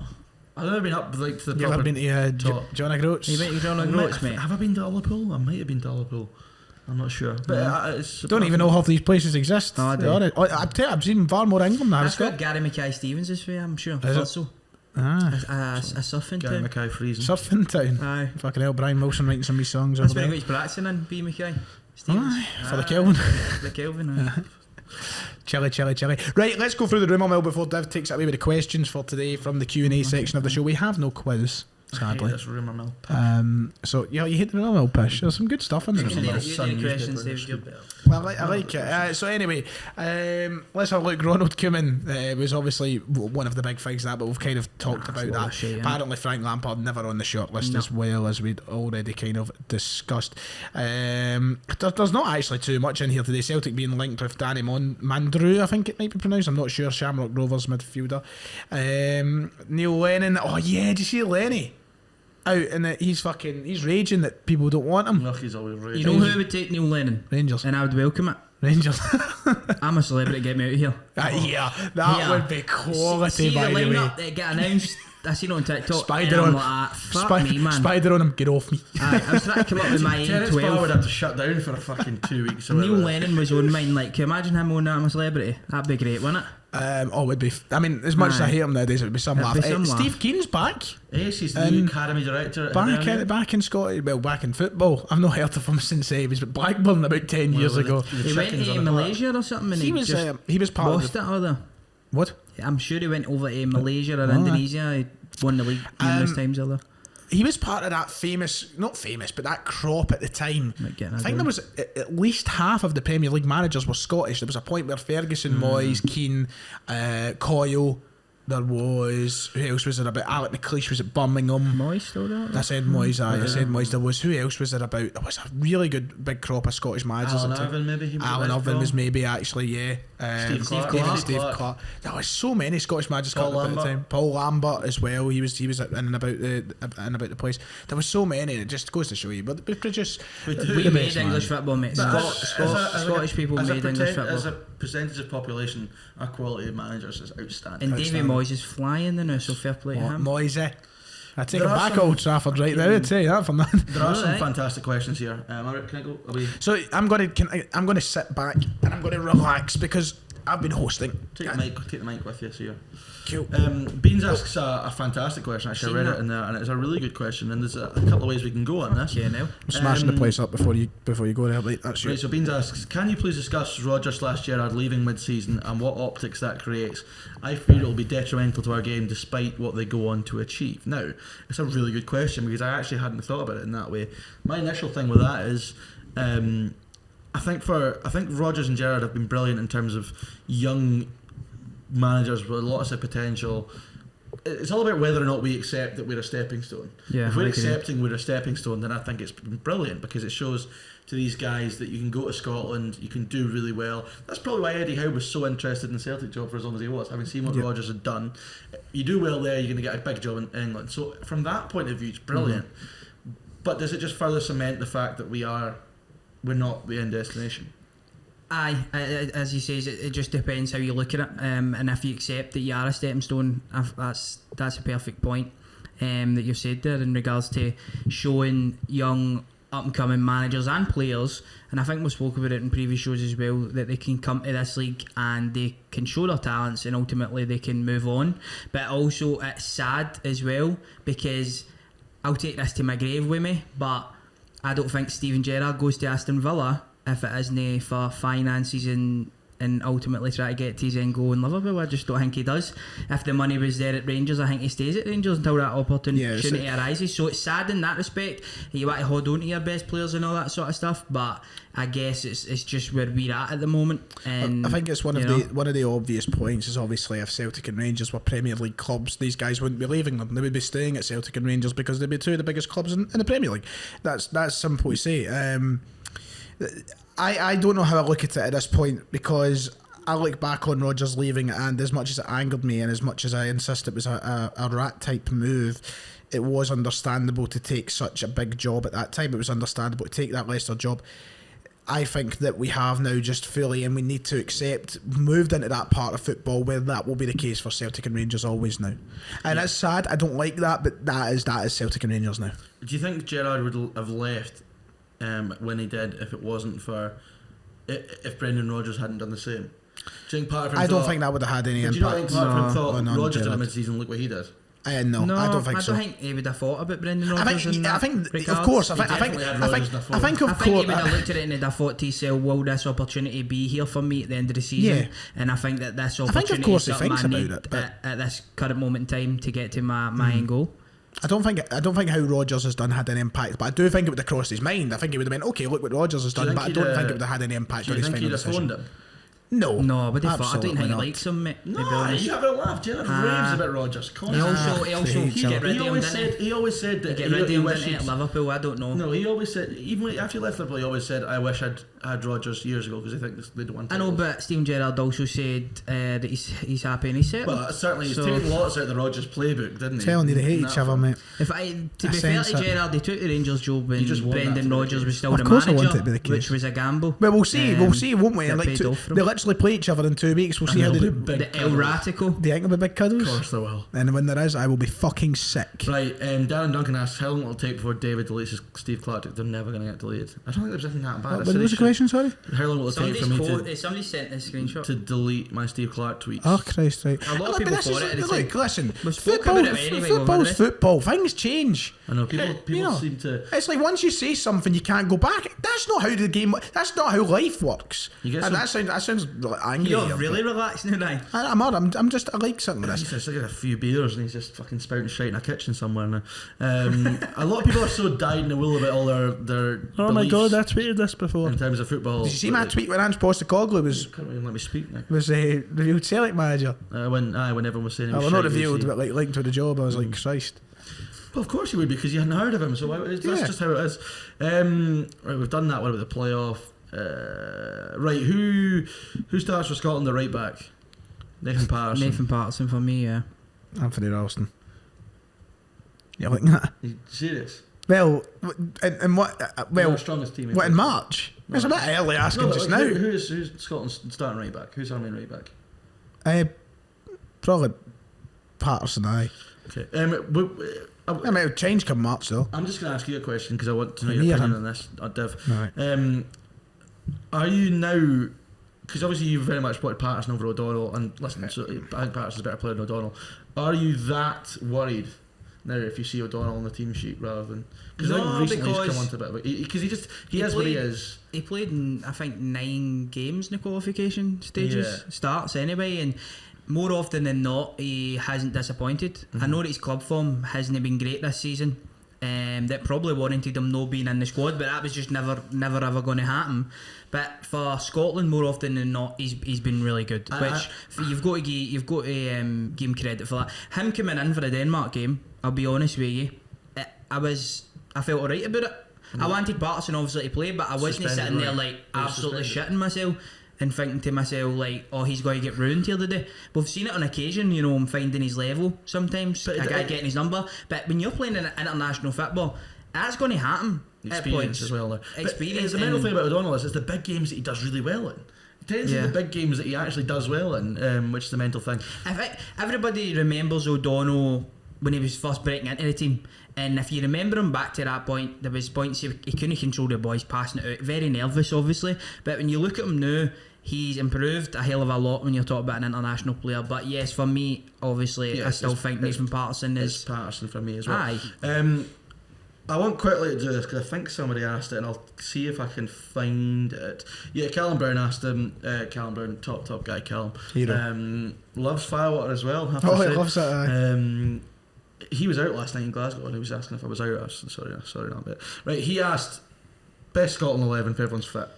I've never been up like to the You ever proper been to top. John O'Groats? You been to John O'Groats, mate? Have I been to Ullapool? I might have been to Ullapool. I'm not sure. But it's Don't even know half these places exist. No, I do. I've seen far more England than That's Scotland. what Gary Mackay Stevens is for, I'm sure. Is it? Thurso. Ah, A surfing Gary town. Mackay freezing. surfing town. Aye. Fucking hell, Brian Wilson writing some of his songs That's over where he there. got his practicing in, B. Mackay. Stevens. Aye, for the Kelvin. The Kelvin, aye. Chilly. Right, let's go through the rumour mill before Div takes it away with the questions for today from the Q&A section of the show. We have no quiz, sadly. That's rumour mill. So, yeah, you hate the rumour mill push. There's some good stuff in there. You Little do sun the questions, newspaper David. Well, I like it. So anyway, let's have a look. Ronald Koeman was obviously one of the big things that, but we've kind of talked about a lot that. of shit, Apparently Frank Lampard never on the short list as well, as we'd already kind of discussed. There's not actually too much in here today. Celtic being linked with Danny Mandrew, I think it might be pronounced. I'm not sure. Shamrock Rovers midfielder. Neil Lennon. Oh yeah, did you see Lenny? Out and he's raging that people don't want him. Look, he's always raging. You know who would take Neil Lennon? Rangers. And I would welcome it. Rangers. I'm a celebrity, get me out of here. Yeah, that would be quality, See by the the way. lineup that get announced, I seen it on TikTok. Spider and I'm on, like, fuck me, man. Spider on him, get off me. I was trying to come up with my Terence Bauer would 12. have to shut down for a fucking 2 weeks. Or Neil whatever. Lennon was on mine. Like, can you imagine him on that? I'm a celebrity. That'd be great, wouldn't it? It would be. I mean, as much as I Aye. hate him nowadays, it would be some It'd laugh. be some laugh. Steve Keen's back. Yes, he's the new academy director. at Birmingham. Back in Scotland. Well, back in football. I've not heard of him since he was at Blackburn about 10 years ago. The He went chickens to on the park. Malaysia or something and He was part of lost it or the. what? I'm sure he went over to Malaysia or Indonesia. He won the league numerous times or the. He was part of that not famous, but that crop at the time. Might get I that think going. there was at least half of the Premier League managers were Scottish. There was a point where Ferguson, Moyes, Keane, Coyle, There was, who else was there about? Alec McLeish was at Birmingham. Moyes still there? I said Moyes, I said Moyes. There was, who else was there about? There was a really good big crop of Scottish managers. Alan Irvine, maybe. Alan Irvine was maybe actually, yeah. Steve Clark. There was so many Scottish managers Paul at the Lambert. time. Paul Lambert as well. He was in and about the place. There was so many. It just goes to show you. But we produce. We made English football, mate. Scottish people as made English football. As a percentage of population, our quality of managers is outstanding. And Davy Moyes is flying the now, so fair play to him. Moyes, I take There it are back some- Old Trafford right now. I'd say that for nothing. There are some Alright. fantastic questions here. Alright, can I go? Are we So I'm going to sit back and I'm going to relax because I've been hosting. take the mic with you, so you're. Cool. Beans asks a fantastic question. Actually, I read it in there, and it's a really good question. And there's a couple of ways we can go on this. Yeah, now. I'm smashing the place up before you go there. Right, that's Right, you. so Beans asks, can you please discuss Rodgers/Gerrard leaving mid-season and what optics that creates? I fear it will be detrimental to our game despite what they go on to achieve. Now, it's a really good question because I actually hadn't thought about it in that way. My initial thing with that is, I think Rodgers and Gerrard have been brilliant in terms of young managers with lots of potential. It's all about whether or not we accept that we're a stepping stone. Yeah, if we're I agree. accepting we're a stepping stone, then I think it's been brilliant because it shows to these guys that you can go to Scotland, you can do really well. That's probably why Eddie Howe was so interested in the Celtic job for as long as he was, having seen what Rodgers had done. You do well there, you're going to get a big job in England. So from that point of view, it's brilliant. But does it just further cement the fact that we're not the end destination? Aye, as he says, it just depends how you look at it, and if you accept that you are a stepping stone, that's a perfect point that you've said there in regards to showing young up and coming managers and players, and I think we spoke about it in previous shows as well, that they can come to this league and they can show their talents and ultimately they can move on. But also it's sad as well because I'll take this to my grave with me, but I don't think Steven Gerrard goes to Aston Villa if it isn't for finances and ultimately try to get to his end goal in Liverpool. I just don't think he does. If the money was there at Rangers, I think he stays at Rangers until that opportunity arises. So it's sad in that respect. You want to hold on to your best players and all that sort of stuff, but I guess it's just where we're at the moment. And I think it's one of the obvious points is obviously if Celtic and Rangers were Premier League clubs, these guys wouldn't be leaving them. They would be staying at Celtic and Rangers because they'd be two of the biggest clubs in the Premier League. That's simple to say. I don't know how I look at it at this point because I look back on Rodgers leaving, and as much as it angered me and as much as I insist it was a rat type move, it was understandable to take such a big job at that time. It was understandable to take that Leicester job. I think that we have now just fully, and we need to accept, moved into that part of football where that will be the case for Celtic and Rangers always now. And it's sad, I don't like that, but that is Celtic and Rangers now. Do you think Gerrard would have left when he did if it wasn't for if Brendan Rodgers hadn't done the same? Do you think part of him I don't think that would have had any do impact. you not think part of him thought on Rodgers did a Gerrard. mid-season, look what he did? No, I don't think so. I don't think he would have thought about Brendan I Rodgers. think, in I that think, regards. of course, I He think, definitely had Rodgers in the phone. I think, I of think he course, would have looked at it and he'd have thought to himself, will this opportunity be here for me at the end of the season? Yeah. And I think that this think, opportunity of course, he is something thinks I about need it, but- at this current moment in time to get to my end goal. I don't think how Rodgers has done had any impact, but I do think it would have crossed his mind. I think he would have been okay. Look what Rodgers has Do you done, think but I don't he'd, think it would have had any impact Do on you his think final he'd have phoned decision. him? No, But I don't absolutely think he not. likes him, mate. to be No, honest. you have a laugh. Gerrard raves about Rodgers. He also He get rid of him, didn't he? He always said that Get rid of he him, wished didn't he, at Liverpool? I don't know. No, he always said, even after he left Liverpool, he always said, I wish I'd had Rodgers years ago because I think they don't want I know, but Steven Gerrard also said that he's happy and he's settled. Well, certainly he's So- taken lots out of the Rodgers playbook, didn't he? Telling you they hate In each that other, front. mate. If to I be fair sense to it. Gerrard, they took the Rangers job when just want that Brendan to be Rodgers the was case. still Of the course I want manager, it to be the case. which was a gamble. Well, we'll see, won't we? that Like paid off for they him. literally play each other in 2 weeks. We'll see how And they there'll do. be big The El cuddles. Ratico. Do you think they'll be big cuddles? Of course they will. And when there is, I will be fucking sick. Right, Darren Duncan asks, how long will it take before David deletes his Steve Clark? They're never going to get deleted. I don't think there's anything that bad. What was the question, sorry? How long will it take for me Somebody sent a screenshot. to delete my Steve Clark tweets? Oh, Christ, right. A lot of Look, people but this thought is- it at the look, time. listen, We spoke football, about it anyway, football's wasn't it? football. Things change. I know, people You know, seem to... It's like once you say something, you can't go back. That's not how the game. That's not how life works. You get And some- that sounds like, angry. You're here, really relaxed now, Ryan. I'm odd. I like something with He's this. just like a few beers and he's just fucking spouting shit in a kitchen somewhere now. A lot of people are so dyed in the wool about all their Oh my beliefs god, I tweeted this before. in terms of football. Did you see my tweet when Ange Postecoglou was Can't even let me speak now. revealed Celtic manager? When everyone was saying he was Well, not shite, revealed, he- but like linked to the job. I was like, Christ. Well, of course you would, because you hadn't heard of him. So that's just how it is. Right, we've done that one about the playoff. Right, who starts for Scotland? The right back, Nathan Patterson. Nathan Patterson for me, yeah. Anthony Ralston. You like that? You serious? Well, and what? Well, Well, our strongest team. what in March? No. It's a bit early asking No, just like, now. who's Scotland's starting right back? Who's our main right back? Probably Patterson. Aye. Okay. I mean, it'll change come March though. I'm just going to ask you a question because I want to know Me your or opinion him? on this, Dev. Right. Are you now? Because obviously you very much wanted Patterson over O'Donnell, and listen, so I think Patterson's a better player than O'Donnell. Are you that worried now if you see O'Donnell on the team sheet rather than? Because I No, think recently he's because come onto a bit of it. Because he is what he is. He played in, I think, 9 games in the qualification stages, Yeah. starts anyway, and more often than not, he hasn't disappointed. Mm-hmm. I know that his club form hasn't been great this season. That probably warranted him not being in the squad, but that was just never ever going to happen. But for Scotland, more often than not, he's been really good. You've got to give him credit for that. Him coming in for the Denmark game, I'll be honest with you, I felt alright about it. I wanted Patterson obviously to play, but I wasn't Suspended, sitting there right. like He was absolutely suspended. shitting myself and thinking to myself like, oh, he's going to get ruined here today. We've seen it on occasion, you know, him finding his level sometimes, But a guy getting his number. But when you're playing in international football, that's going to happen. at Experience points. as well now. Experience. But the mental and- thing about O'Donnell is it's the big games that he does really well in. It tends to be Yeah. the big games that he actually does well in, which is the mental thing. Everybody remembers O'Donnell when he was first breaking into the team, and if you remember him back to that point, there was points he couldn't control the boys passing it out, very nervous obviously, but when you look at him now, he's improved a hell of a lot when you're talking about an international player. But yes, for me, obviously, Yeah, I still think Nathan Patterson It's is. Patterson for me as well. Aye. I want quickly to do this because I think somebody asked it and I'll see if I can find it. Yeah, Callum Brown asked him. Callum Brown, top guy, Callum. Hero. Loves Firewater as well. Have to Oh, he say. loves it. Aye. He was out last night in Glasgow and he was asking if I was out. I was, sorry, not a bit. Right, he asked best Scotland 11 if everyone's fit.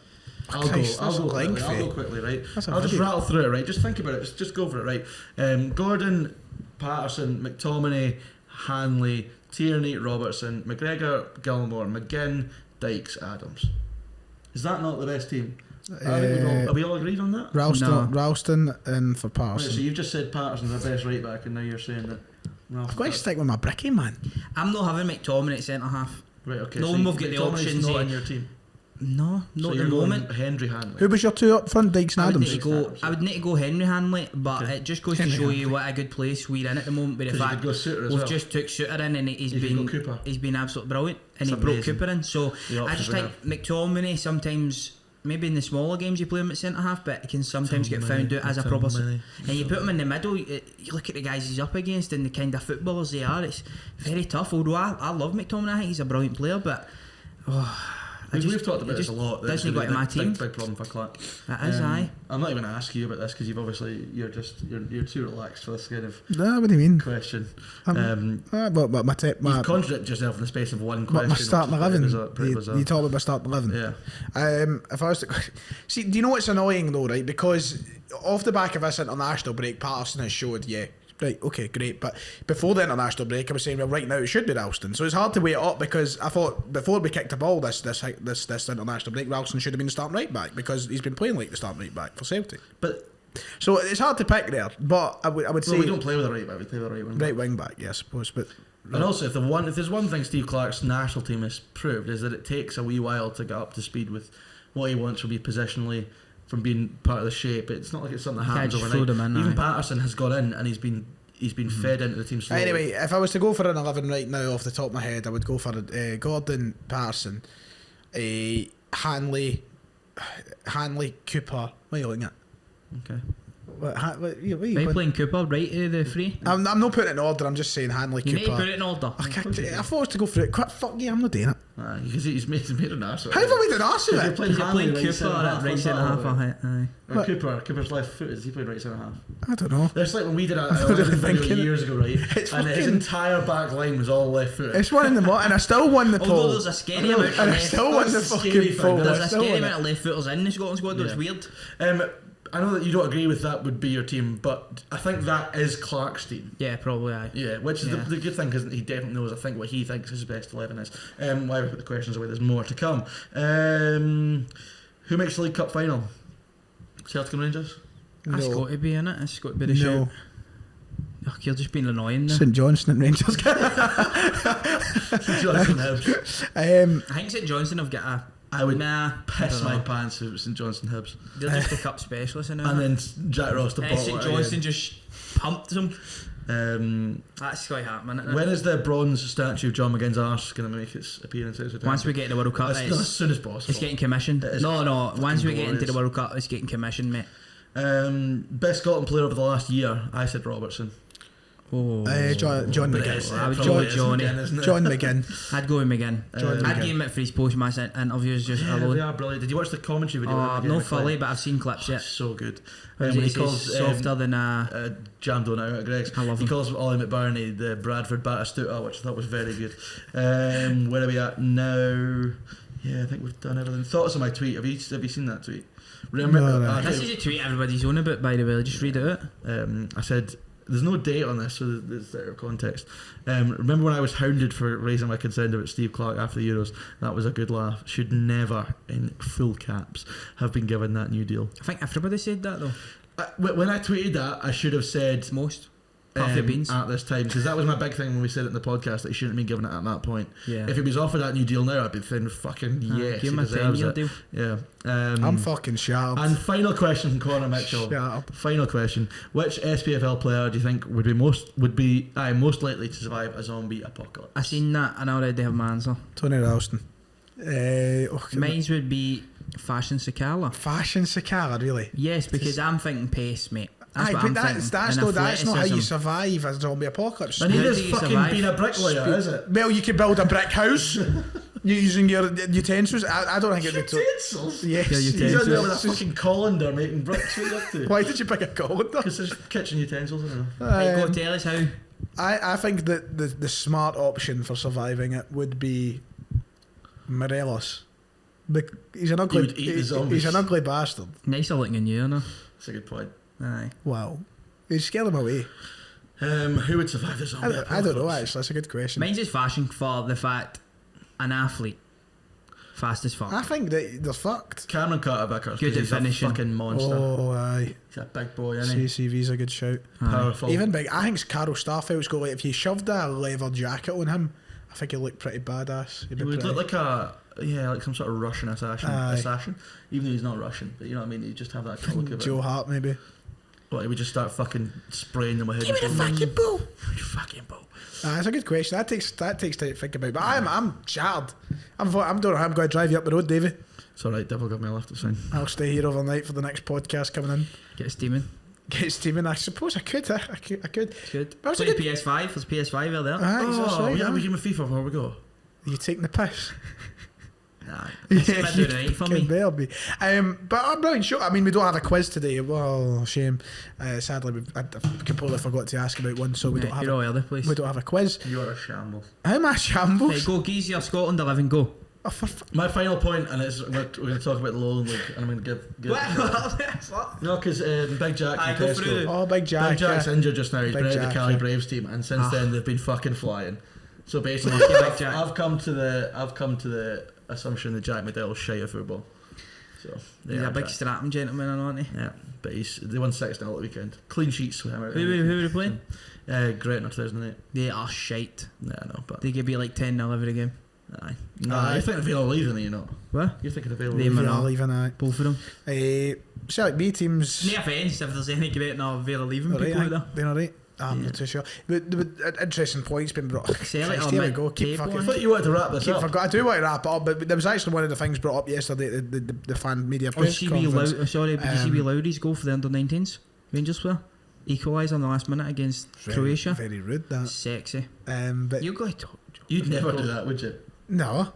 I'll Christ, go. that's I'll go quickly. lengthy. I'll go quickly. Right. That's a I'll just video. rattle through it. Right. Just think about it. Just go for it. Right. Gordon, Patterson, McTominay, Hanley, Tierney, Robertson, McGregor, Gilmore, McGinn, Dykes, Adams. Is that not the best team? Are we all agreed on that? Ralston and for Right, so Patterson. you've just said Patterson's the best right back, and now you're saying that. I've got to stick with my bricky, man. I'm not having McTominay at centre half. Right, okay. No, so we've got the McTominay's options not here. in your team. No, So not at you're the going moment. Henry Hanley. Who was your two up front, Dykes and I would, need Adams? to go, Adams, I would need to go Henry Hanley, but Okay. it just goes Henry to show Hanley. you what a good place we're in at the moment. With the 'Cause you fact could go Souttar as we've well. just took Souttar in and You could go Cooper. he's been absolutely brilliant, and It's he broke amazing. Cooper in. So The I options just we think McTominay sometimes. Maybe in the smaller games you play him at centre half, but he can sometimes get found out as a proper. And you put him in the middle. You look at the guys he's up against and the kind of footballers they are. It's very tough. Although I love McTominay, I think he's a brilliant player, but We've talked about this a lot. Doesn't he It's go to my team? Big problem for Clark. That is aye. I'm not even going to ask you about this because you're too relaxed for this kind of No, what do you mean? question. But You've contradicted yourself in the space of one question. my starting which is 11. pretty bizarre. You talk about my starting 11. Yeah. If I was to see, do you know what's annoying though, right? Because off the back of this international break, Patterson has showed, right, okay, great. But before the international break, I was saying, well, right now it should be Ralston. So it's hard to weigh it up because I thought before we kicked the ball this international break, Ralston should have been the starting right back because he's been playing like the starting right back for Celtic. But So it's hard to pick there. But I would say we don't play with a right back. We play with a right wing. right wing back, yeah, I suppose. But And also, if there's one thing Steve Clarke's national team has proved is that it takes a wee while to get up to speed with what he wants from be positionally, from being part of the shape. It's not like it's something that Can't happens just overnight. throw them in, Even aye. Patterson has got in and he's been fed into the team slowly. anyway, if I was to go for an 11 right now off the top of my head, I would go for Gordon, Patterson, Hanley, Cooper. What are you looking at? Okay. what are you Are you going? playing Cooper right to the free? I'm not putting it in order. I'm just saying Hanley, You need to Cooper. put it in order. I thought I was to go through it. Quite fuck you. I'm not doing it. Because he's made an arse. How have I made an arse of You're it? playing You're Hanley playing Cooper centre-half at right on centre half. Saturday. Aye. Cooper's left foot. Is he playing right centre half? I don't know. It's like when we did not really a video thinking. years ago, right? It's And his fucking- entire back line was all left foot. It's one in the morning, and I still won the Although poll. there's a scary amount of And I left, still won the That's the fucking scary thing, poll. there's I a still scary won amount it. of left footers in the Scotland squad. It's weird. I know that you don't agree with that would be your team, but I think that is Clark's team. Yeah, probably. Aye. Yeah, which is Yeah. the good thing because he definitely knows, I think, what he thinks his best 11 is. Why we put the questions away, there's more to come. Who makes the League Cup final? Celtic and Rangers? That's No. got to be in it. It's got to be the No. shout. Oh, you're just being annoying now. St Johnstone and Rangers. Johnson Hibs. I think St Johnstone have got a. I would Nah, piss I don't my know. pants if it was St Johnstone Hibs. They're just the cup specialists in it. And then Jack Ross to And bottle St it Johnstone again. just pumped them. That's quite happening. Isn't it? When is the bronze statue of John McGinn's arse going to make its appearance? Once we get in the World Cup, as soon as possible. it's getting commissioned. It is No. Once we get into glorious. the World Cup, it's getting commissioned, mate. Best Scotland player over the last year, I said Robertson. Oh, John But it is, McGinn. I would probably go is with Johnny. McGinn, isn't it? John McGinn. I'd go with McGinn. John I'd McGinn. give him it for his post-match interviews just Yeah, alone. they are brilliant. Did you watch the commentary video? with McGinn No and fully, McLean? but I've seen clips yet. So good. When When he he calls softer than jammed on out at Greg's. I love He him. calls Ollie McBurney the Bradford Batistuta, which I thought was very good. Where are we at now? Yeah, I think we've done everything. Thoughts on my tweet? Have you seen that tweet? Remember? No. This is a tweet everybody's on about, by the way. Just read it out. I said there's no date on this, so there's out of context. Remember when I was hounded for raising my concern about Steve Clarke after the Euros? That was a good laugh. Should never, in full caps, have been given that new deal. I think everybody said that though. When I tweeted that, I should have said Most. Half the beans. at this time, because that was my big thing when we said it in the podcast that he shouldn't have been given it at that point. Yeah. If he was offered that new deal now, I'd be thinking fucking yes, give him he a deserves 10-year it. deal. Yeah. I'm fucking sharp. And final question from Conor Mitchell. Shut up. Final question: which SPFL player do you think would be most likely to survive a zombie apocalypse? I seen that and I already have my answer. Tony Ralston. Mine would be Fashion Sakala. Fashion Sakala, really? Yes, because I'm thinking pace, mate. That's Aye, what but I'm that's thinking. that's not how you athleticism. survive a zombie apocalypse. And he How is do you fucking survive? being a bricklayer, is it? Well, you could build a brick house using your utensils. I don't think it'd be. Utensils. Yes. Yeah, He's utensils. in there with a fucking colander making bricks. What are you up to? Why did you pick a colander? Because there's kitchen utensils in there. Right, go tell us how. I think that the smart option for surviving it would be Morelos. He's an ugly. would eat the zombies. He's an ugly bastard. Nicer looking than you, no? That's a good point. Aye. Wow. You scare him away. Who would survive the zombie apocalypse? I don't know. Actually, that's a good question. Mine's just fashion for the fact an athlete. Fast as fuck. I think that they're fucked. Cameron Carter Vickers. Good 'cause at he's a finishing. fucking monster. Oh, aye. He's a big boy, isn't he? CCV's a good shout. Powerful. Even big. I think Carol Starfelt's got like if you shoved a leather jacket on him, I think he'd look pretty badass. He'd He be would pretty. look like some sort of Russian assassin. Aye. Even though he's not Russian, but you know what I mean. He just have that look of it. Joe Hart maybe. But he would just start fucking spraying them with Give me the fucking ball. You fucking bull. That's a good question. That takes time to think about. But I'm shattered. I'm doing. I'm going to drive you up the road, Davey. It's alright, Devil got me a lift, it's fine. I'll stay here overnight for the next podcast coming in. Get steaming. Get steaming. I suppose I could. I could. It's good. But it's a Play good- PS5. There's PS5 out there. Aye, that's Oh, right, yeah, aye. we give him a FIFA before we go. You taking the piss? Nah. It's a bit of a night for me. Could well be. But I'm brilliant. Sure. I mean, we don't have a quiz today. Well, shame. Sadly, I completely forgot to ask about one, so we Right, don't have. you're all over the place. We don't have a quiz. You are a shambles. How am I shambles? Right, go Geezy or Scotland 11, go. Oh, for f- My final point, and it's, we're going to talk about the Lowland League, and I'm going to give no, because Big Jack Aye, from go Tesco. through. oh, Big Jack. Big Jack's yeah. injured just now. He's Big been out of Jack, the Cali yeah. Braves team, and since then they've been fucking flying. So basically, Big Jack. I've come to the assumption that Jack McDowell's shy of football. So He's a big strapping gentleman, aren't he? yeah, but they won 6-0 at the weekend. Clean sheets with him. Who were they playing? Gretna 2008. They are shite. Yeah, I know, but They give you like 10-0 every game. aye. No, Aye. you're thinking of Vale leaving, you know. What? You're thinking of Vale They leaving. man- Yeah, leaving that. Both of them. Celtic B teams. No offence if there's any great now Vale leaving All right, people out there. they're all right. I'm not too sure. But interesting points been brought. Celtic Christ, are here we go. Keep mid-table, fucking. I thought you wanted to wrap this Keep up. forgot. I do want to wrap it up, but there was actually one of the things brought up yesterday at the fan media Oh, press CB conference. Loud, sorry, did you see Wee Lowry's go for the under-19s? Rangers player. Equalise on the last minute against Croatia. Very rude, that. Sexy. But You got to talk. You'd never do that, would you? no.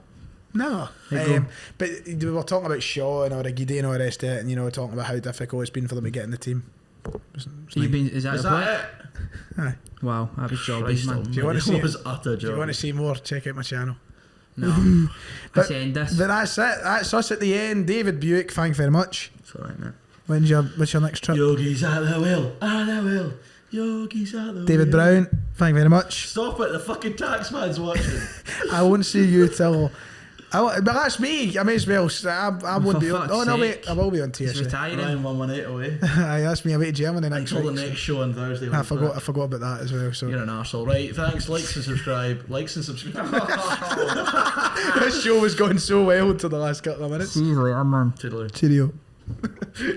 There you go. But we were talking about Shaw and Origidi and all the rest of it, and talking about how difficult it's been for them to get in the team. So you've been, is that Is the point? that it? Aye. Wow, that was jobby, Christ man. almighty. Do you wanna see It it? was utter Do you job. want to see more? Check out my channel. No. I But- send this. But that's it. That's us at the end. David Buick, thank you very much. It's alright, man. What's your next trip? Yogi's at the wheel. At the wheel. Yogi's at the wheel. David Brown, thank you very much. Stop it, the fucking taxman's watching. I won't see you till. But that's me. I may as well. I won't For be on. fuck's Oh no, sake. wait. I will be on He's TSA. retiring. Ryan 118 away. Aye, that's me. I wait Germany next Until the week. next show on Thursday. I forgot about that as well. So You're an arsehole. Right, thanks. Likes and subscribe. Likes and subscribe. this show was going so well until the last couple of minutes. See you later, man. Toodaloo. Cheerio.